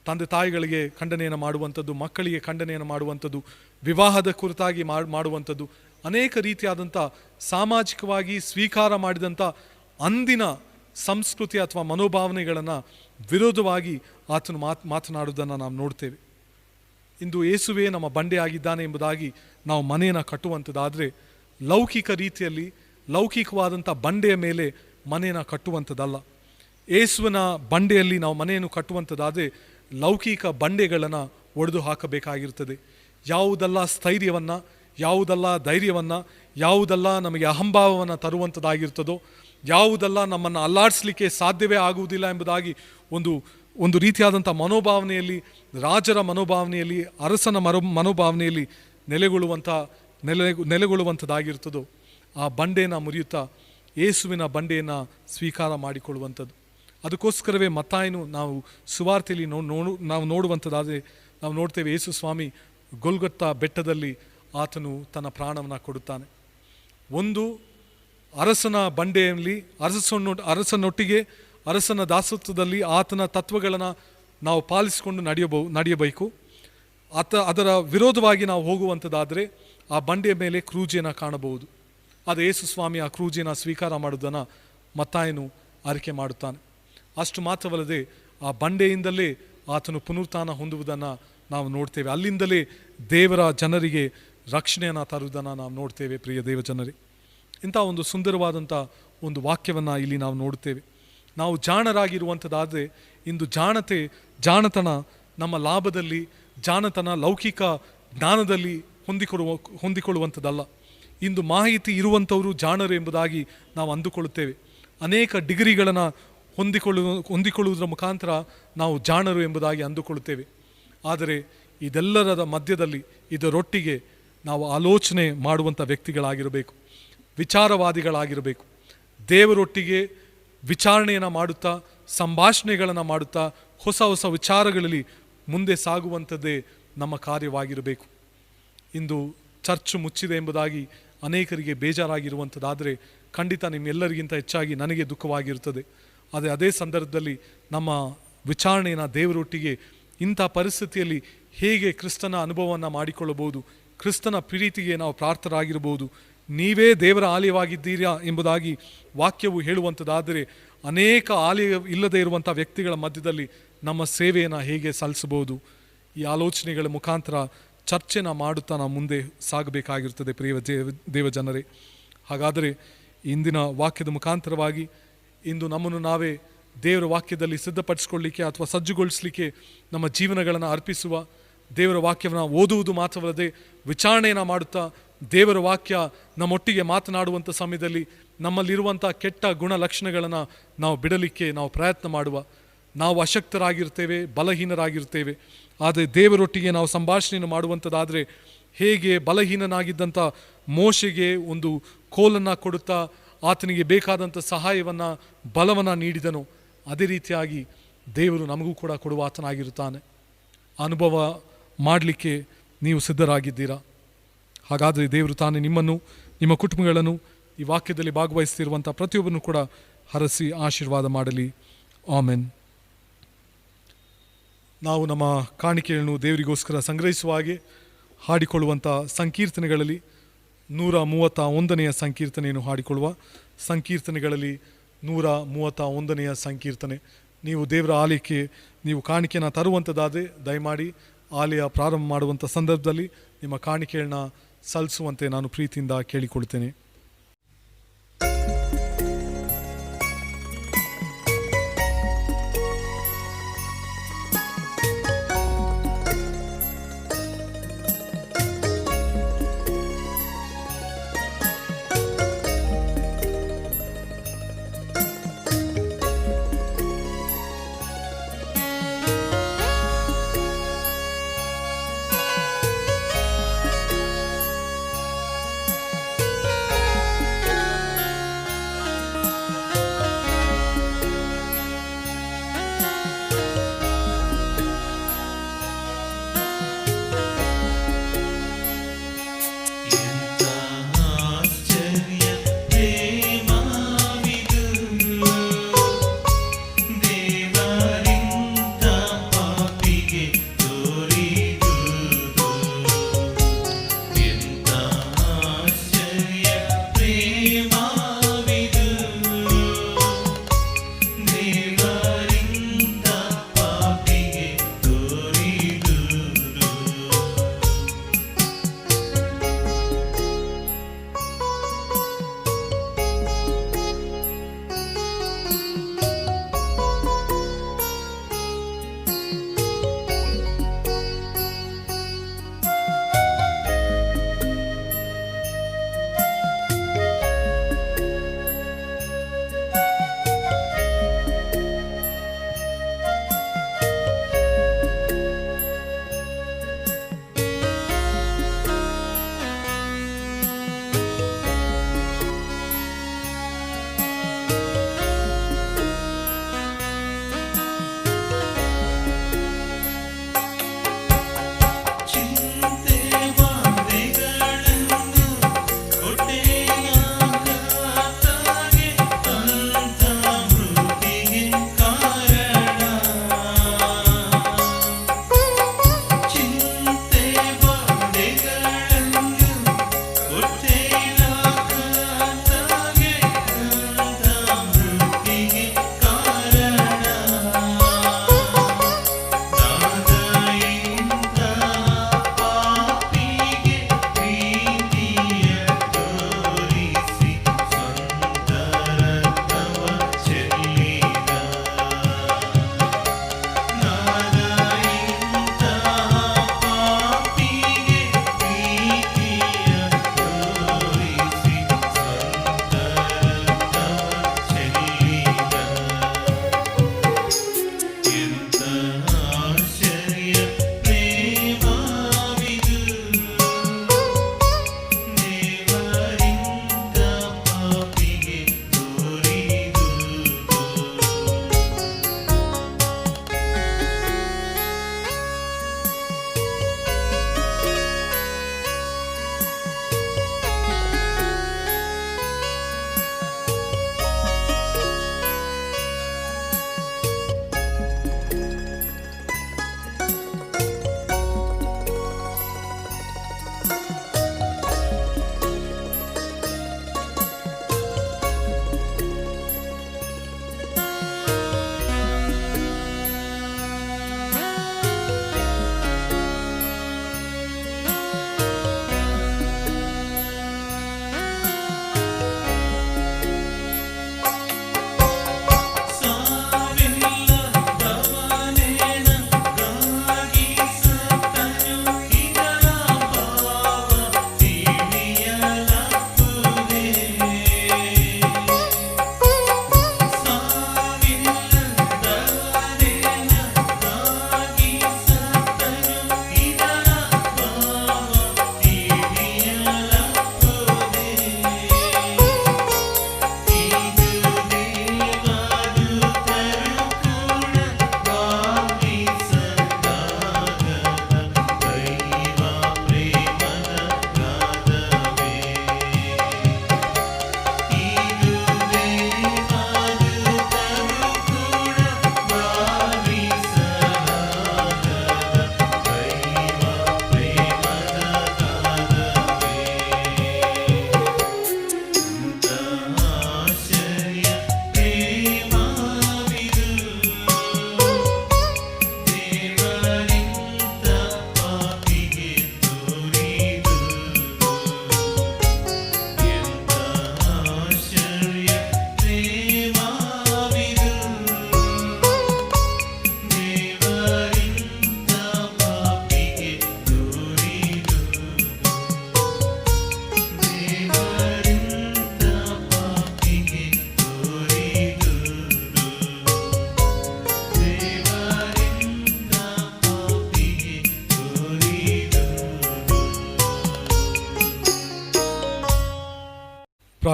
ತಂದೆ ತಾಯಿಗಳಿಗೆ ಖಂಡನೆಯನ್ನು ಮಾಡುವಂಥದ್ದು, ಮಕ್ಕಳಿಗೆ ಖಂಡನೆಯನ್ನು ಮಾಡುವಂಥದ್ದು, ವಿವಾಹದ ಕುರಿತಾಗಿ ಮಾಡುವಂಥದ್ದು, ಅನೇಕ ರೀತಿಯಾದಂಥ ಸಾಮಾಜಿಕವಾಗಿ ಸ್ವೀಕಾರ ಮಾಡಿದಂಥ ಅಂದಿನ ಸಂಸ್ಕೃತಿ ಅಥವಾ ಮನೋಭಾವನೆಗಳನ್ನು ವಿರೋಧವಾಗಿ ಆತನು ಮಾತನಾಡುವುದನ್ನು ನಾವು ನೋಡ್ತೇವೆ. ಇಂದು ಯೇಸುವೇ ನಮ್ಮ ಬಂಡೆ ಆಗಿದ್ದಾನೆ ಎಂಬುದಾಗಿ ನಾವು ಮನೆಯನ್ನು ಕಟ್ಟುವಂಥದ್ದಾದರೆ ಲೌಕಿಕ ರೀತಿಯಲ್ಲಿ ಲೌಕಿಕವಾದಂಥ ಬಂಡೆಯ ಮೇಲೆ ಮನೆಯನ್ನು ಕಟ್ಟುವಂಥದ್ದಲ್ಲ. ಯೇಸುವಿನ ಬಂಡೆಯಲ್ಲಿ ನಾವು ಮನೆಯನ್ನು ಕಟ್ಟುವಂಥದ್ದಾದರೆ ಲೌಕಿಕ ಬಂಡೆಗಳನ್ನು ಒಡೆದು ಹಾಕಬೇಕಾಗಿರ್ತದೆ. ಯಾವುದೆಲ್ಲ ಸ್ಥೈರ್ಯವನ್ನು, ಯಾವುದೆಲ್ಲ ಧೈರ್ಯವನ್ನು, ಯಾವುದೆಲ್ಲ ನಮಗೆ ಅಹಂಭಾವವನ್ನು ತರುವಂಥದ್ದಾಗಿರ್ತದೋ, ಯಾವುದೆಲ್ಲ ನಮ್ಮನ್ನು ಅಲ್ಲಾಡಿಸ್ಲಿಕ್ಕೆ ಸಾಧ್ಯವೇ ಆಗುವುದಿಲ್ಲ ಎಂಬುದಾಗಿ ಒಂದು ರೀತಿಯಾದಂಥ ಮನೋಭಾವನೆಯಲ್ಲಿ, ರಾಜರ ಮನೋಭಾವನೆಯಲ್ಲಿ, ಅರಸನ ಮನೋಭಾವನೆಯಲ್ಲಿ ನೆಲೆಗೊಳ್ಳುವಂಥದ್ದಾಗಿರ್ತದೋ ಆ ಬಂಡೆಯನ್ನು ಮುರಿಯುತ್ತಾ ಯೇಸುವಿನ ಬಂಡೆಯನ್ನು ಸ್ವೀಕಾರ ಮಾಡಿಕೊಳ್ಳುವಂಥದ್ದು. ಅದಕ್ಕೋಸ್ಕರವೇ ಮತ್ತಾಯನು ನಾವು ಸುವಾರ್ತೆಯಲ್ಲಿ ನಾವು ನೋಡುವಂಥದ್ದಾದರೆ ನಾವು ನೋಡ್ತೇವೆ, ಯೇಸು ಸ್ವಾಮಿ ಗೊಲ್ಗೊತ್ತಾ ಬೆಟ್ಟದಲ್ಲಿ ಆತನು ತನ್ನ ಪ್ರಾಣವನ್ನು ಕೊಡುತ್ತಾನೆ. ಒಂದು ಅರಸನ ಬಂಡೆಯಲ್ಲಿ ಅರಸನೊಟ್ಟಿಗೆ ಅರಸನ ದಾಸತ್ವದಲ್ಲಿ ಆತನ ತತ್ವಗಳನ್ನು ನಾವು ಪಾಲಿಸಿಕೊಂಡು ನಡೆಯಬೇಕು. ಅದರ ವಿರೋಧವಾಗಿ ನಾವು ಹೋಗುವಂಥದ್ದಾದರೆ ಆ ಬಂಡೆಯ ಮೇಲೆ ಕ್ರೂಜೆಯನ್ನು ಕಾಣಬಹುದು. ಅದು ಯೇಸು ಸ್ವಾಮಿ ಆ ಕ್ರೂಜೆಯನ್ನು ಸ್ವೀಕಾರ ಮಾಡುವುದನ್ನು ಮತ್ತಾಯನು ಆರಿಕೆ ಮಾಡುತ್ತಾನೆ. ಅಷ್ಟು ಮಾತ್ರವಲ್ಲದೆ ಆ ಬಂಡೆಯಿಂದಲೇ ಆತನು ಪುನರುತ್ಥಾನ ಹೊಂದುವುದನ್ನು ನಾವು ನೋಡ್ತೇವೆ. ಅಲ್ಲಿಂದಲೇ ದೇವರ ಜನರಿಗೆ ರಕ್ಷಣೆಯನ್ನು ತರುವುದನ್ನು ನಾವು ನೋಡ್ತೇವೆ. ಪ್ರಿಯ ದೇವ ಜನರೇ, ಇಂಥ ಒಂದು ಸುಂದರವಾದಂಥ ಒಂದು ವಾಕ್ಯವನ್ನು ಇಲ್ಲಿ ನಾವು ನೋಡುತ್ತೇವೆ. ನಾವು ಜಾಣರಾಗಿರುವಂಥದ್ದಾದರೆ ಇಂದು ಜಾಣತನ ನಮ್ಮ ಲಾಭದಲ್ಲಿ, ಜಾಣತನ ಲೌಕಿಕ ಜ್ಞಾನದಲ್ಲಿ ಹೊಂದಿಕೊಳ್ಳುವಂಥದ್ದಲ್ಲ. ಇಂದು ಮಾಹಿತಿ ಇರುವಂಥವರು ಜಾಣರು ಎಂಬುದಾಗಿ ನಾವು ಅಂದುಕೊಳ್ಳುತ್ತೇವೆ. ಅನೇಕ ಡಿಗ್ರಿಗಳನ್ನು ಹೊಂದಿಕೊಳ್ಳುವುದರ ಮುಖಾಂತರ ನಾವು ಜಾಣರು ಎಂಬುದಾಗಿ ಅಂದುಕೊಳ್ಳುತ್ತೇವೆ. ಆದರೆ ಇದೆಲ್ಲರದ ಮಧ್ಯದಲ್ಲಿ ಇದರೊಟ್ಟಿಗೆ ನಾವು ಆಲೋಚನೆ ಮಾಡುವಂಥ ವ್ಯಕ್ತಿಗಳಾಗಿರಬೇಕು, ವಿಚಾರವಾದಿಗಳಾಗಿರಬೇಕು. ದೇವರೊಟ್ಟಿಗೆ ವಿಚಾರಣೆಯನ್ನು ಮಾಡುತ್ತಾ, ಸಂಭಾಷಣೆಗಳನ್ನು ಮಾಡುತ್ತಾ, ಹೊಸ ಹೊಸ ವಿಚಾರಗಳಲ್ಲಿ ಮುಂದೆ ಸಾಗುವಂಥದ್ದೇ ನಮ್ಮ ಕಾರ್ಯವಾಗಿರಬೇಕು. ಇಂದು ಚರ್ಚ್ ಮುಚ್ಚಿದೆ ಎಂಬುದಾಗಿ ಅನೇಕರಿಗೆ ಬೇಜಾರಾಗಿರುವಂಥದ್ದಾದರೆ ಖಂಡಿತ ನಿಮ್ಮೆಲ್ಲರಿಗಿಂತ ಹೆಚ್ಚಾಗಿ ನನಗೆ ದುಃಖವಾಗಿರುತ್ತದೆ. ಆದರೆ ಅದೇ ಸಂದರ್ಭದಲ್ಲಿ ನಮ್ಮ ವಿಚಾರಣೆಯನ್ನು ದೇವರೊಟ್ಟಿಗೆ ಇಂಥ ಪರಿಸ್ಥಿತಿಯಲ್ಲಿ ಹೇಗೆ ಕ್ರಿಸ್ತನ ಅನುಭವವನ್ನು ಮಾಡಿಕೊಳ್ಳಬಹುದು, ಕ್ರಿಸ್ತನ ಪ್ರೀತಿಗೆ ನಾವು ಪ್ರಾರ್ಥರಾಗಿರ್ಬೋದು, ನೀವೇ ದೇವರ ಆಲಯವಾಗಿದ್ದೀರಾ ಎಂಬುದಾಗಿ ವಾಕ್ಯವು ಹೇಳುವಂಥದ್ದಾದರೆ ಅನೇಕ ಆಲಯ ಇಲ್ಲದೇ ಇರುವಂಥ ವ್ಯಕ್ತಿಗಳ ಮಧ್ಯದಲ್ಲಿ ನಮ್ಮ ಸೇವೆಯನ್ನು ಹೇಗೆ ಸಲ್ಲಿಸಬಹುದು, ಈ ಆಲೋಚನೆಗಳ ಮುಖಾಂತರ ಚರ್ಚೆನ ಮಾಡುತ್ತಾ ನಾವು ಮುಂದೆ ಸಾಗಬೇಕಾಗಿರ್ತದೆ. ಪ್ರಿಯ ದೇವಜನರೇ, ಹಾಗಾದರೆ ಇಂದಿನ ವಾಕ್ಯದ ಮುಖಾಂತರವಾಗಿ ಇಂದು ನಮ್ಮನ್ನು ನಾವೇ ದೇವರ ವಾಕ್ಯದಲ್ಲಿ ಸಿದ್ಧಪಡಿಸಿಕೊಳ್ಳಲಿಕ್ಕೆ ಅಥವಾ ಸಜ್ಜುಗೊಳಿಸಲಿಕ್ಕೆ ನಮ್ಮ ಜೀವನಗಳನ್ನು ಅರ್ಪಿಸುವ, ದೇವರ ವಾಕ್ಯವನ್ನು ಓದುವುದು ಮಾತ್ರವಲ್ಲದೆ ವಿಚಾರಣೆಯನ್ನು ಮಾಡುತ್ತಾ ದೇವರ ವಾಕ್ಯ ನಮ್ಮೊಟ್ಟಿಗೆ ಮಾತನಾಡುವಂಥ ಸಮಯದಲ್ಲಿ ನಮ್ಮಲ್ಲಿರುವಂಥ ಕೆಟ್ಟ ಗುಣಲಕ್ಷಣಗಳನ್ನು ನಾವು ಬಿಡಲಿಕ್ಕೆ ನಾವು ಪ್ರಯತ್ನ ಮಾಡುವ. ನಾವು ಅಶಕ್ತರಾಗಿರ್ತೇವೆ, ಬಲಹೀನರಾಗಿರ್ತೇವೆ. ಆದರೆ ದೇವರೊಟ್ಟಿಗೆ ನಾವು ಸಂಭಾಷಣೆಯನ್ನು ಮಾಡುವಂಥದ್ದಾದರೆ ಹೇಗೆ ಬಲಹೀನನಾಗಿದ್ದಂಥ ಮೋಶೆಗೆ ಒಂದು ಕೋಲನ್ನು ಕೊಡುತ್ತಾ ಆತನಿಗೆ ಬೇಕಾದಂಥ ಸಹಾಯವನ್ನು, ಬಲವನ್ನು ನೀಡಿದನು, ಅದೇ ರೀತಿಯಾಗಿ ದೇವರು ನಮಗೂ ಕೂಡ ಕೊಡುವ ಆತನಾಗಿರುತ್ತಾನೆ. ಅನುಭವ ಮಾಡಲಿಕ್ಕೆ ನೀವು ಸಿದ್ಧರಾಗಿದ್ದೀರಾ? ಹಾಗಾದರೆ ದೇವರು ತಾನೇ ನಿಮ್ಮನ್ನು, ನಿಮ್ಮ ಕುಟುಂಬಗಳನ್ನು ಈ ವಾಕ್ಯದಲ್ಲಿ ಭಾಗವಹಿಸ್ತಿರುವಂಥ ಪ್ರತಿಯೊಬ್ಬರನ್ನು ಕೂಡ ಹರಸಿ ಆಶೀರ್ವಾದ ಮಾಡಲಿ. ಆಮೆನ್. ನಾವು ನಮ್ಮ ಕಾಣಿಕೆಯನ್ನು ದೇವರಿಗೋಸ್ಕರ ಸಂಗ್ರಹಿಸುವ ಹಾಗೆ ಹಾಡಿಕೊಳ್ಳುವಂಥ ಸಂಕೀರ್ತನೆಗಳಲ್ಲಿ 131ನೇ ಸಂಕೀರ್ತನೆಯನ್ನು ಹಾಡಿಕೊಳ್ಳುವ. ಸಂಕೀರ್ತನೆಗಳಲ್ಲಿ 131ನೇ ಸಂಕೀರ್ತನೆ. ನೀವು ದೇವರ ಆಲಯಕ್ಕೆ ನೀವು ಕಾಣಿಕೆಯನ್ನು ತರುವಂಥದ್ದಾದರೆ ದಯಮಾಡಿ ಆಲಯ ಪ್ರಾರಂಭ ಮಾಡುವಂಥ ಸಂದರ್ಭದಲ್ಲಿ ನಿಮ್ಮ ಕಾಣಿಕೆಗಳನ್ನ ಸಲ್ಲಿಸುವಂತೆ ನಾನು ಪ್ರೀತಿಯಿಂದ ಕೇಳಿಕೊಳ್ತೇನೆ.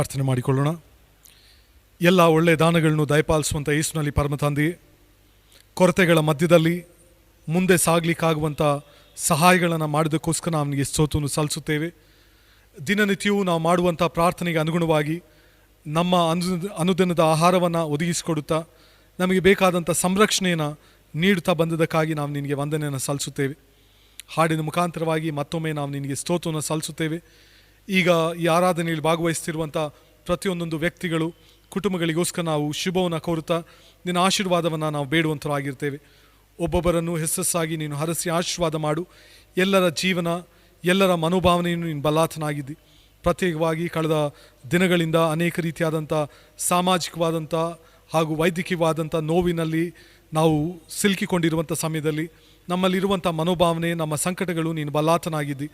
ಪ್ರಾರ್ಥನೆ ಮಾಡಿಕೊಳ್ಳೋಣ. ಎಲ್ಲ ಒಳ್ಳೆಯ ದಾನಗಳನ್ನು ದಯಪಾಲಿಸುವಂಥ ಯೇಸುವಿನಲ್ಲಿ ಪರಮ ತಂದೆಯೇ, ಕೊರತೆಗಳ ಮಧ್ಯದಲ್ಲಿ ಮುಂದೆ ಸಾಗಲಿಕ್ಕಾಗುವಂಥ ಸಹಾಯಗಳನ್ನು ಮಾಡಿದ್ದಕ್ಕೋಸ್ಕರ ನಾವು ನಿಮಗೆ ಸ್ತೋತ್ರವನ್ನು ಸಲ್ಲಿಸುತ್ತೇವೆ. ದಿನನಿತ್ಯವೂ ನಾವು ಮಾಡುವಂಥ ಪ್ರಾರ್ಥನೆಗೆ ಅನುಗುಣವಾಗಿ ನಮ್ಮ ಅನುದಿನದ ಆಹಾರವನ್ನು ಒದಗಿಸಿಕೊಡುತ್ತಾ ನಮಗೆ ಬೇಕಾದಂಥ ಸಂರಕ್ಷಣೆಯನ್ನು ನೀಡುತ್ತಾ ಬಂದದಕ್ಕಾಗಿ ನಾವು ನಿನಗೆ ವಂದನೆಯನ್ನು ಸಲ್ಲಿಸುತ್ತೇವೆ. ಹಾಡಿನ ಮುಖಾಂತರವಾಗಿ ಮತ್ತೊಮ್ಮೆ ನಾವು ನಿನಗೆ ಸ್ತೋತ್ರವನ್ನು ಸಲ್ಲಿಸುತ್ತೇವೆ. ಈಗ ಈ ಆರಾಧನೆಯಲ್ಲಿ ಭಾಗವಹಿಸ್ತಿರುವಂಥ ಪ್ರತಿಯೊಂದೊಂದು ವ್ಯಕ್ತಿಗಳು, ಕುಟುಂಬಗಳಿಗೋಸ್ಕರ ನಾವು ಶುಭವನ್ನು ಕೋರುತ್ತಾ ನಿನ್ನ ಆಶೀರ್ವಾದವನ್ನು ನಾವು ಬೇಡುವಂಥರಾಗಿರ್ತೇವೆ. ಒಬ್ಬೊಬ್ಬರನ್ನು ಹೆಸಸ್ಸಾಗಿ ನೀನು ಹರಸಿ ಆಶೀರ್ವಾದ ಮಾಡು. ಎಲ್ಲರ ಜೀವನ, ಎಲ್ಲರ ಮನೋಭಾವನೆಯನ್ನು ನೀನು ಬಲ್ಲಾತನಾಗಿದ್ದಿ. ಪ್ರತ್ಯೇಕವಾಗಿ ಕಳೆದ ದಿನಗಳಿಂದ ಅನೇಕ ರೀತಿಯಾದಂಥ ಸಾಮಾಜಿಕವಾದಂಥ ಹಾಗೂ ವೈದ್ಯಕೀಯವಾದಂಥ ನೋವಿನಲ್ಲಿ ನಾವು ಸಿಲುಕಿಕೊಂಡಿರುವಂಥ ಸಮಯದಲ್ಲಿ ನಮ್ಮಲ್ಲಿರುವಂಥ ಮನೋಭಾವನೆ, ನಮ್ಮ ಸಂಕಟಗಳು ನೀನು ಬಲ್ಲಾತನಾಗಿದ್ದಿ.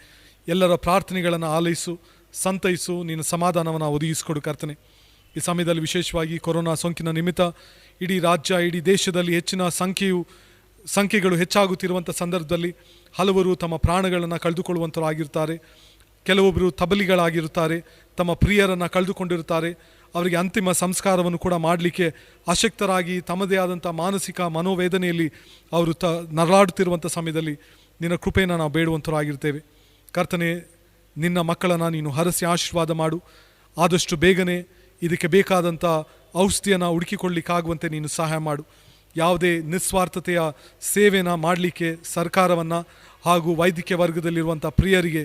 ಎಲ್ಲರ ಪ್ರಾರ್ಥನೆಗಳನ್ನು ಆಲೈಸು, ಸಂತೈಸು, ನೀನು ಸಮಾಧಾನವನ್ನು ಒದಗಿಸಿಕೊಡು ಕರ್ತನೆ. ಈ ಸಮಯದಲ್ಲಿ ವಿಶೇಷವಾಗಿ ಕೊರೋನಾ ಸೋಂಕಿನ ನಿಮಿತ್ತ ಇಡೀ ರಾಜ್ಯ, ಇಡೀ ದೇಶದಲ್ಲಿ ಹೆಚ್ಚಿನ ಸಂಖ್ಯೆಗಳು ಹೆಚ್ಚಾಗುತ್ತಿರುವಂಥ ಸಂದರ್ಭದಲ್ಲಿ ಹಲವರು ತಮ್ಮ ಪ್ರಾಣಗಳನ್ನು ಕಳೆದುಕೊಳ್ಳುವಂಥರಾಗಿರ್ತಾರೆ. ಕೆಲವೊಬ್ಬರು ತಬಲಿಗಳಾಗಿರುತ್ತಾರೆ, ತಮ್ಮ ಪ್ರಿಯರನ್ನು ಕಳೆದುಕೊಂಡಿರುತ್ತಾರೆ. ಅವರಿಗೆ ಅಂತಿಮ ಸಂಸ್ಕಾರವನ್ನು ಕೂಡ ಮಾಡಲಿಕ್ಕೆ ಅಶಕ್ತರಾಗಿ ತಮ್ಮದೇ ಆದಂಥ ಮಾನಸಿಕ ಮನೋವೇದನೆಯಲ್ಲಿ ಅವರು ನರಳಾಡುತ್ತಿರುವಂಥ ಸಮಯದಲ್ಲಿ ನಿನ್ನ ಕೃಪೆಯನ್ನು ನಾವು ಬೇಡುವಂಥರಾಗಿರ್ತೇವೆ. ಕರ್ತನೆ, ನಿನ್ನ ಮಕ್ಕಳನ್ನು ನೀನು ಹರಸಿ ಆಶೀರ್ವಾದ ಮಾಡು. ಆದಷ್ಟು ಬೇಗನೆ ಇದಕ್ಕೆ ಬೇಕಾದಂಥ ಔಷಧಿಯನ್ನು ಹುಡುಕಿಕೊಳ್ಳಿಕ್ಕಾಗುವಂತೆ ನೀನು ಸಹಾಯ ಮಾಡು. ಯಾವುದೇ ನಿಸ್ವಾರ್ಥತೆಯ ಸೇವೆಯನ್ನು ಮಾಡಲಿಕ್ಕೆ ಸರ್ಕಾರವನ್ನು ಹಾಗೂ ವೈದ್ಯಕೀಯ ವರ್ಗದಲ್ಲಿರುವಂಥ ಪ್ರಿಯರಿಗೆ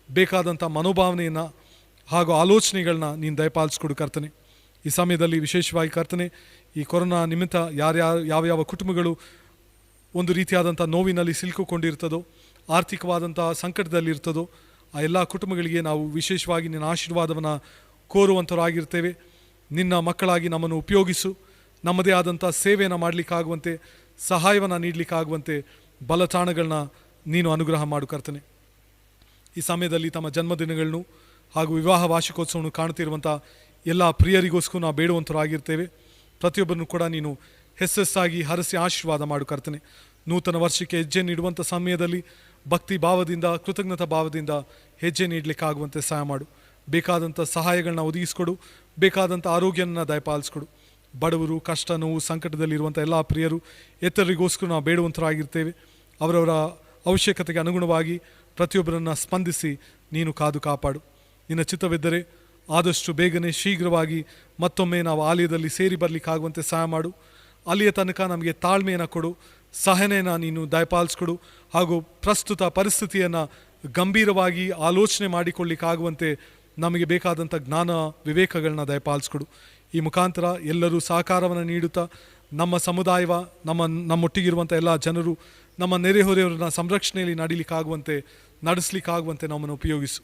ಬೇಕಾದಂಥ ಮನೋಭಾವನೆಯನ್ನು ಹಾಗೂ ಆಲೋಚನೆಗಳನ್ನ ನೀನು ದಯಪಾಲಿಸ್ಕೊಡು ಕರ್ತನೆ. ಈ ಸಮಯದಲ್ಲಿ ವಿಶೇಷವಾಗಿ ಕರ್ತನೆ, ಈ ಕೊರೋನಾ ನಿಮಿತ್ತ ಯಾವ ಕುಟುಂಬಗಳು ಒಂದು ರೀತಿಯಾದಂಥ ನೋವಿನಲ್ಲಿ ಸಿಲುಕಿಕೊಂಡಿರ್ತದೋ, ಆರ್ಥಿಕವಾದಂಥ ಸಂಕಟದಲ್ಲಿರ್ತದೋ, ಆ ಎಲ್ಲ ಕುಟುಂಬಗಳಿಗೆ ನಾವು ವಿಶೇಷವಾಗಿ ನಿನ್ನ ಆಶೀರ್ವಾದವನ್ನು ಕೋರುವಂಥವರಾಗಿರ್ತೇವೆ. ನಿನ್ನ ಮಕ್ಕಳಾಗಿ ನಮ್ಮನ್ನು ಉಪಯೋಗಿಸು. ನಮ್ಮದೇ ಆದಂಥ ಸೇವೆಯನ್ನು ಮಾಡಲಿಕ್ಕಾಗುವಂತೆ, ಸಹಾಯವನ್ನು ನೀಡಲಿಕ್ಕಾಗುವಂತೆ ಬಲತಾಣಗಳನ್ನ ನೀನು ಅನುಗ್ರಹ ಮಾಡು ಕರ್ತನೆ. ಈ ಸಮಯದಲ್ಲಿ ತಮ್ಮ ಜನ್ಮದಿನಗಳನ್ನು ಹಾಗೂ ವಿವಾಹ ವಾರ್ಷಿಕೋತ್ಸವವನ್ನು ಕಾಣ್ತಿರುವಂಥ ಎಲ್ಲ ಪ್ರಿಯರಿಗೋಸ್ಕರ ನಾವು ಬೇಡುವಂಥವರಾಗಿರ್ತೇವೆ. ಪ್ರತಿಯೊಬ್ಬರನ್ನು ಕೂಡ ನೀನು ಹೆಸ್ಸಾಗಿ ಹರಸಿ ಆಶೀರ್ವಾದ ಮಾಡು ಕರ್ತನೆ. ನೂತನ ವರ್ಷಕ್ಕೆ ಹೆಜ್ಜೆ ನೀಡುವಂಥ ಸಮಯದಲ್ಲಿ ಭಕ್ತಿ ಭಾವದಿಂದ, ಕೃತಜ್ಞತಾ ಭಾವದಿಂದ ಹೆಜ್ಜೆ ನೀಡಲಿಕ್ಕಾಗುವಂತೆ ಸಹಾಯ ಮಾಡು. ಬೇಕಾದಂಥ ಸಹಾಯಗಳನ್ನ ಒದಗಿಸ್ಕೊಡು. ಬೇಕಾದಂಥ ಆರೋಗ್ಯನ ದಯಪಾಲಿಸ್ಕೊಡು. ಬಡವರು, ಕಷ್ಟ, ನೋವು, ಸಂಕಟದಲ್ಲಿರುವಂಥ ಎಲ್ಲ ಪ್ರಿಯರು ಎತ್ತರಿಗೋಸ್ಕರ ನಾವು ಬೇಡುವಂಥರಾಗಿರ್ತೇವೆ. ಅವರವರ ಅವಶ್ಯಕತೆಗೆ ಅನುಗುಣವಾಗಿ ಪ್ರತಿಯೊಬ್ಬರನ್ನು ಸ್ಪಂದಿಸಿ ನೀನು ಕಾದು ಕಾಪಾಡು. ನಿನ್ನ ಚಿತ್ತವಿದ್ದರೆ ಆದಷ್ಟು ಬೇಗನೆ ಶೀಘ್ರವಾಗಿ ಮತ್ತೊಮ್ಮೆ ನಾವು ಆಲಯದಲ್ಲಿ ಸೇರಿ ಬರಲಿಕ್ಕಾಗುವಂತೆ ಸಹಾಯ ಮಾಡು. ಅಲ್ಲಿಯ ತನಕ ನಮಗೆ ತಾಳ್ಮೆಯನ್ನು ಕೊಡು, ಸಹನೆಯನ್ನು ನೀನು ದಯಪಾಲಿಸ್ಕೊಡು. ಹಾಗೂ ಪ್ರಸ್ತುತ ಪರಿಸ್ಥಿತಿಯನ್ನು ಗಂಭೀರವಾಗಿ ಆಲೋಚನೆ ಮಾಡಿಕೊಳ್ಳಿಕ್ಕಾಗುವಂತೆ ನಮಗೆ ಬೇಕಾದಂಥ ಜ್ಞಾನ ವಿವೇಕಗಳನ್ನ ದಯಪಾಲಿಸ್ಕೊಡು. ಈ ಮುಖಾಂತರ ಎಲ್ಲರೂ ಸಹಕಾರವನ್ನು ನೀಡುತ್ತಾ ನಮ್ಮ ಸಮುದಾಯವ, ನಮ್ಮೊಟ್ಟಿಗಿರುವಂಥ ಎಲ್ಲ ಜನರು, ನಮ್ಮ ನೆರೆಹೊರೆಯವರನ್ನ ಸಂರಕ್ಷಣೆಯಲ್ಲಿ ನಡೆಸಲಿಕ್ಕಾಗುವಂತೆ ನಮ್ಮನ್ನು ಉಪಯೋಗಿಸು.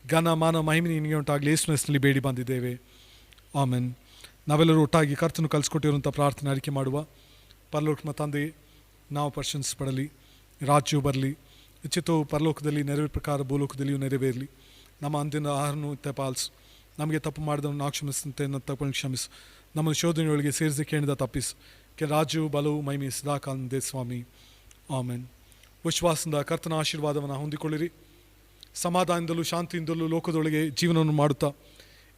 ಘನ ಮಾನ ಮಹಿಮೆ ನಿನಗೆ ಉಂಟಾಗಲಿ. ಯೇಸುವಿನ ಹೆಸರಿನಲ್ಲಿ ಬೇಡಿ ಬಂದಿದ್ದೇವೆ, ಆಮೆನ್. ನಾವೆಲ್ಲರೂ ಒಟ್ಟಾಗಿ ಕರ್ತನು ಕಲಿಸ್ಕೊಟ್ಟಿರುವಂಥ ಪ್ರಾರ್ಥನೆ ಅರಿಕೆ ಮಾಡುವ. ಪರಲೋಕ ತಂದೆ, ನಾವು ಪ್ರಶಂಸಿಸಪಡಲಿ, ರಾಜ್ಯವು ಬರಲಿ, ಚಿತ್ತವು ಪರಲೋಕದಲ್ಲಿ ನೆರವೇರ ಪ್ರಕಾರ ಭೂಲೋಕದಲ್ಲಿಯೂ ನೆರವೇರಲಿ. ನಮ್ಮ ಅಂದಿನ ಆಹಾರನು ಪಾಲಿಸು. ನಮಗೆ ತಪ್ಪು ಮಾಡಿದವನು ನಾವು ಕ್ಷಮಿಸಂತೆ ತಪ್ಪನ್ನು ಕ್ಷಮಿಸು. ನಮ್ಮನ್ನು ಶೋಧನೆಯೊಳಗೆ ಸೇರಿಸಿ ಕೇಳಿದ ತಪ್ಪಿಸು. ರಾಜ್ಯವು ಬಲವು ಮಹಿಮೆ ಸದಾಕಾಲದೇ ಸ್ವಾಮಿ, ಆಮೆನ್. ವಿಶ್ವಾಸದಿಂದ ಕರ್ತನ ಆಶೀರ್ವಾದವನ್ನು ಹೊಂದಿಕೊಳ್ಳಿರಿ. ಸಮಾಧಾನದಲ್ಲೂ ಶಾಂತಿಯಿಂದಲೂ ಲೋಕದೊಳಗೆ ಜೀವನವನ್ನು ಮಾಡುತ್ತಾ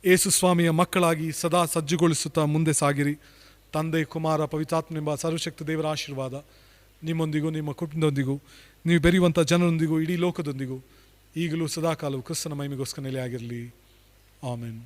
ಯೇಸು ಸ್ವಾಮಿಯ ಮಕ್ಕಳಾಗಿ ಸದಾ ಸಜ್ಜುಗೊಳಿಸುತ್ತಾ ಮುಂದೆ ಸಾಗಿರಿ. ತಂದೆ, ಕುಮಾರ, ಪವಿತ್ರಾತ್ಮನೆಂಬ ಸರ್ವಶಕ್ತ ದೇವರ ಆಶೀರ್ವಾದ ನಿಮ್ಮೊಂದಿಗೂ, ನಿಮ್ಮ ಕುಟುಂಬದೊಂದಿಗೂ, ನೀವು ಬೆರೆಯುವಂಥ ಜನರೊಂದಿಗೂ, ಇಡೀ ಲೋಕದೊಂದಿಗೂ ಈಗಲೂ ಸದಾಕಾಲವು ಕ್ರಿಸ್ತನ ಮಹಿಮೆಗೋಸ್ಕರ ನೆಲೆಯಾಗಿರಲಿ, ಆಮೆನ್.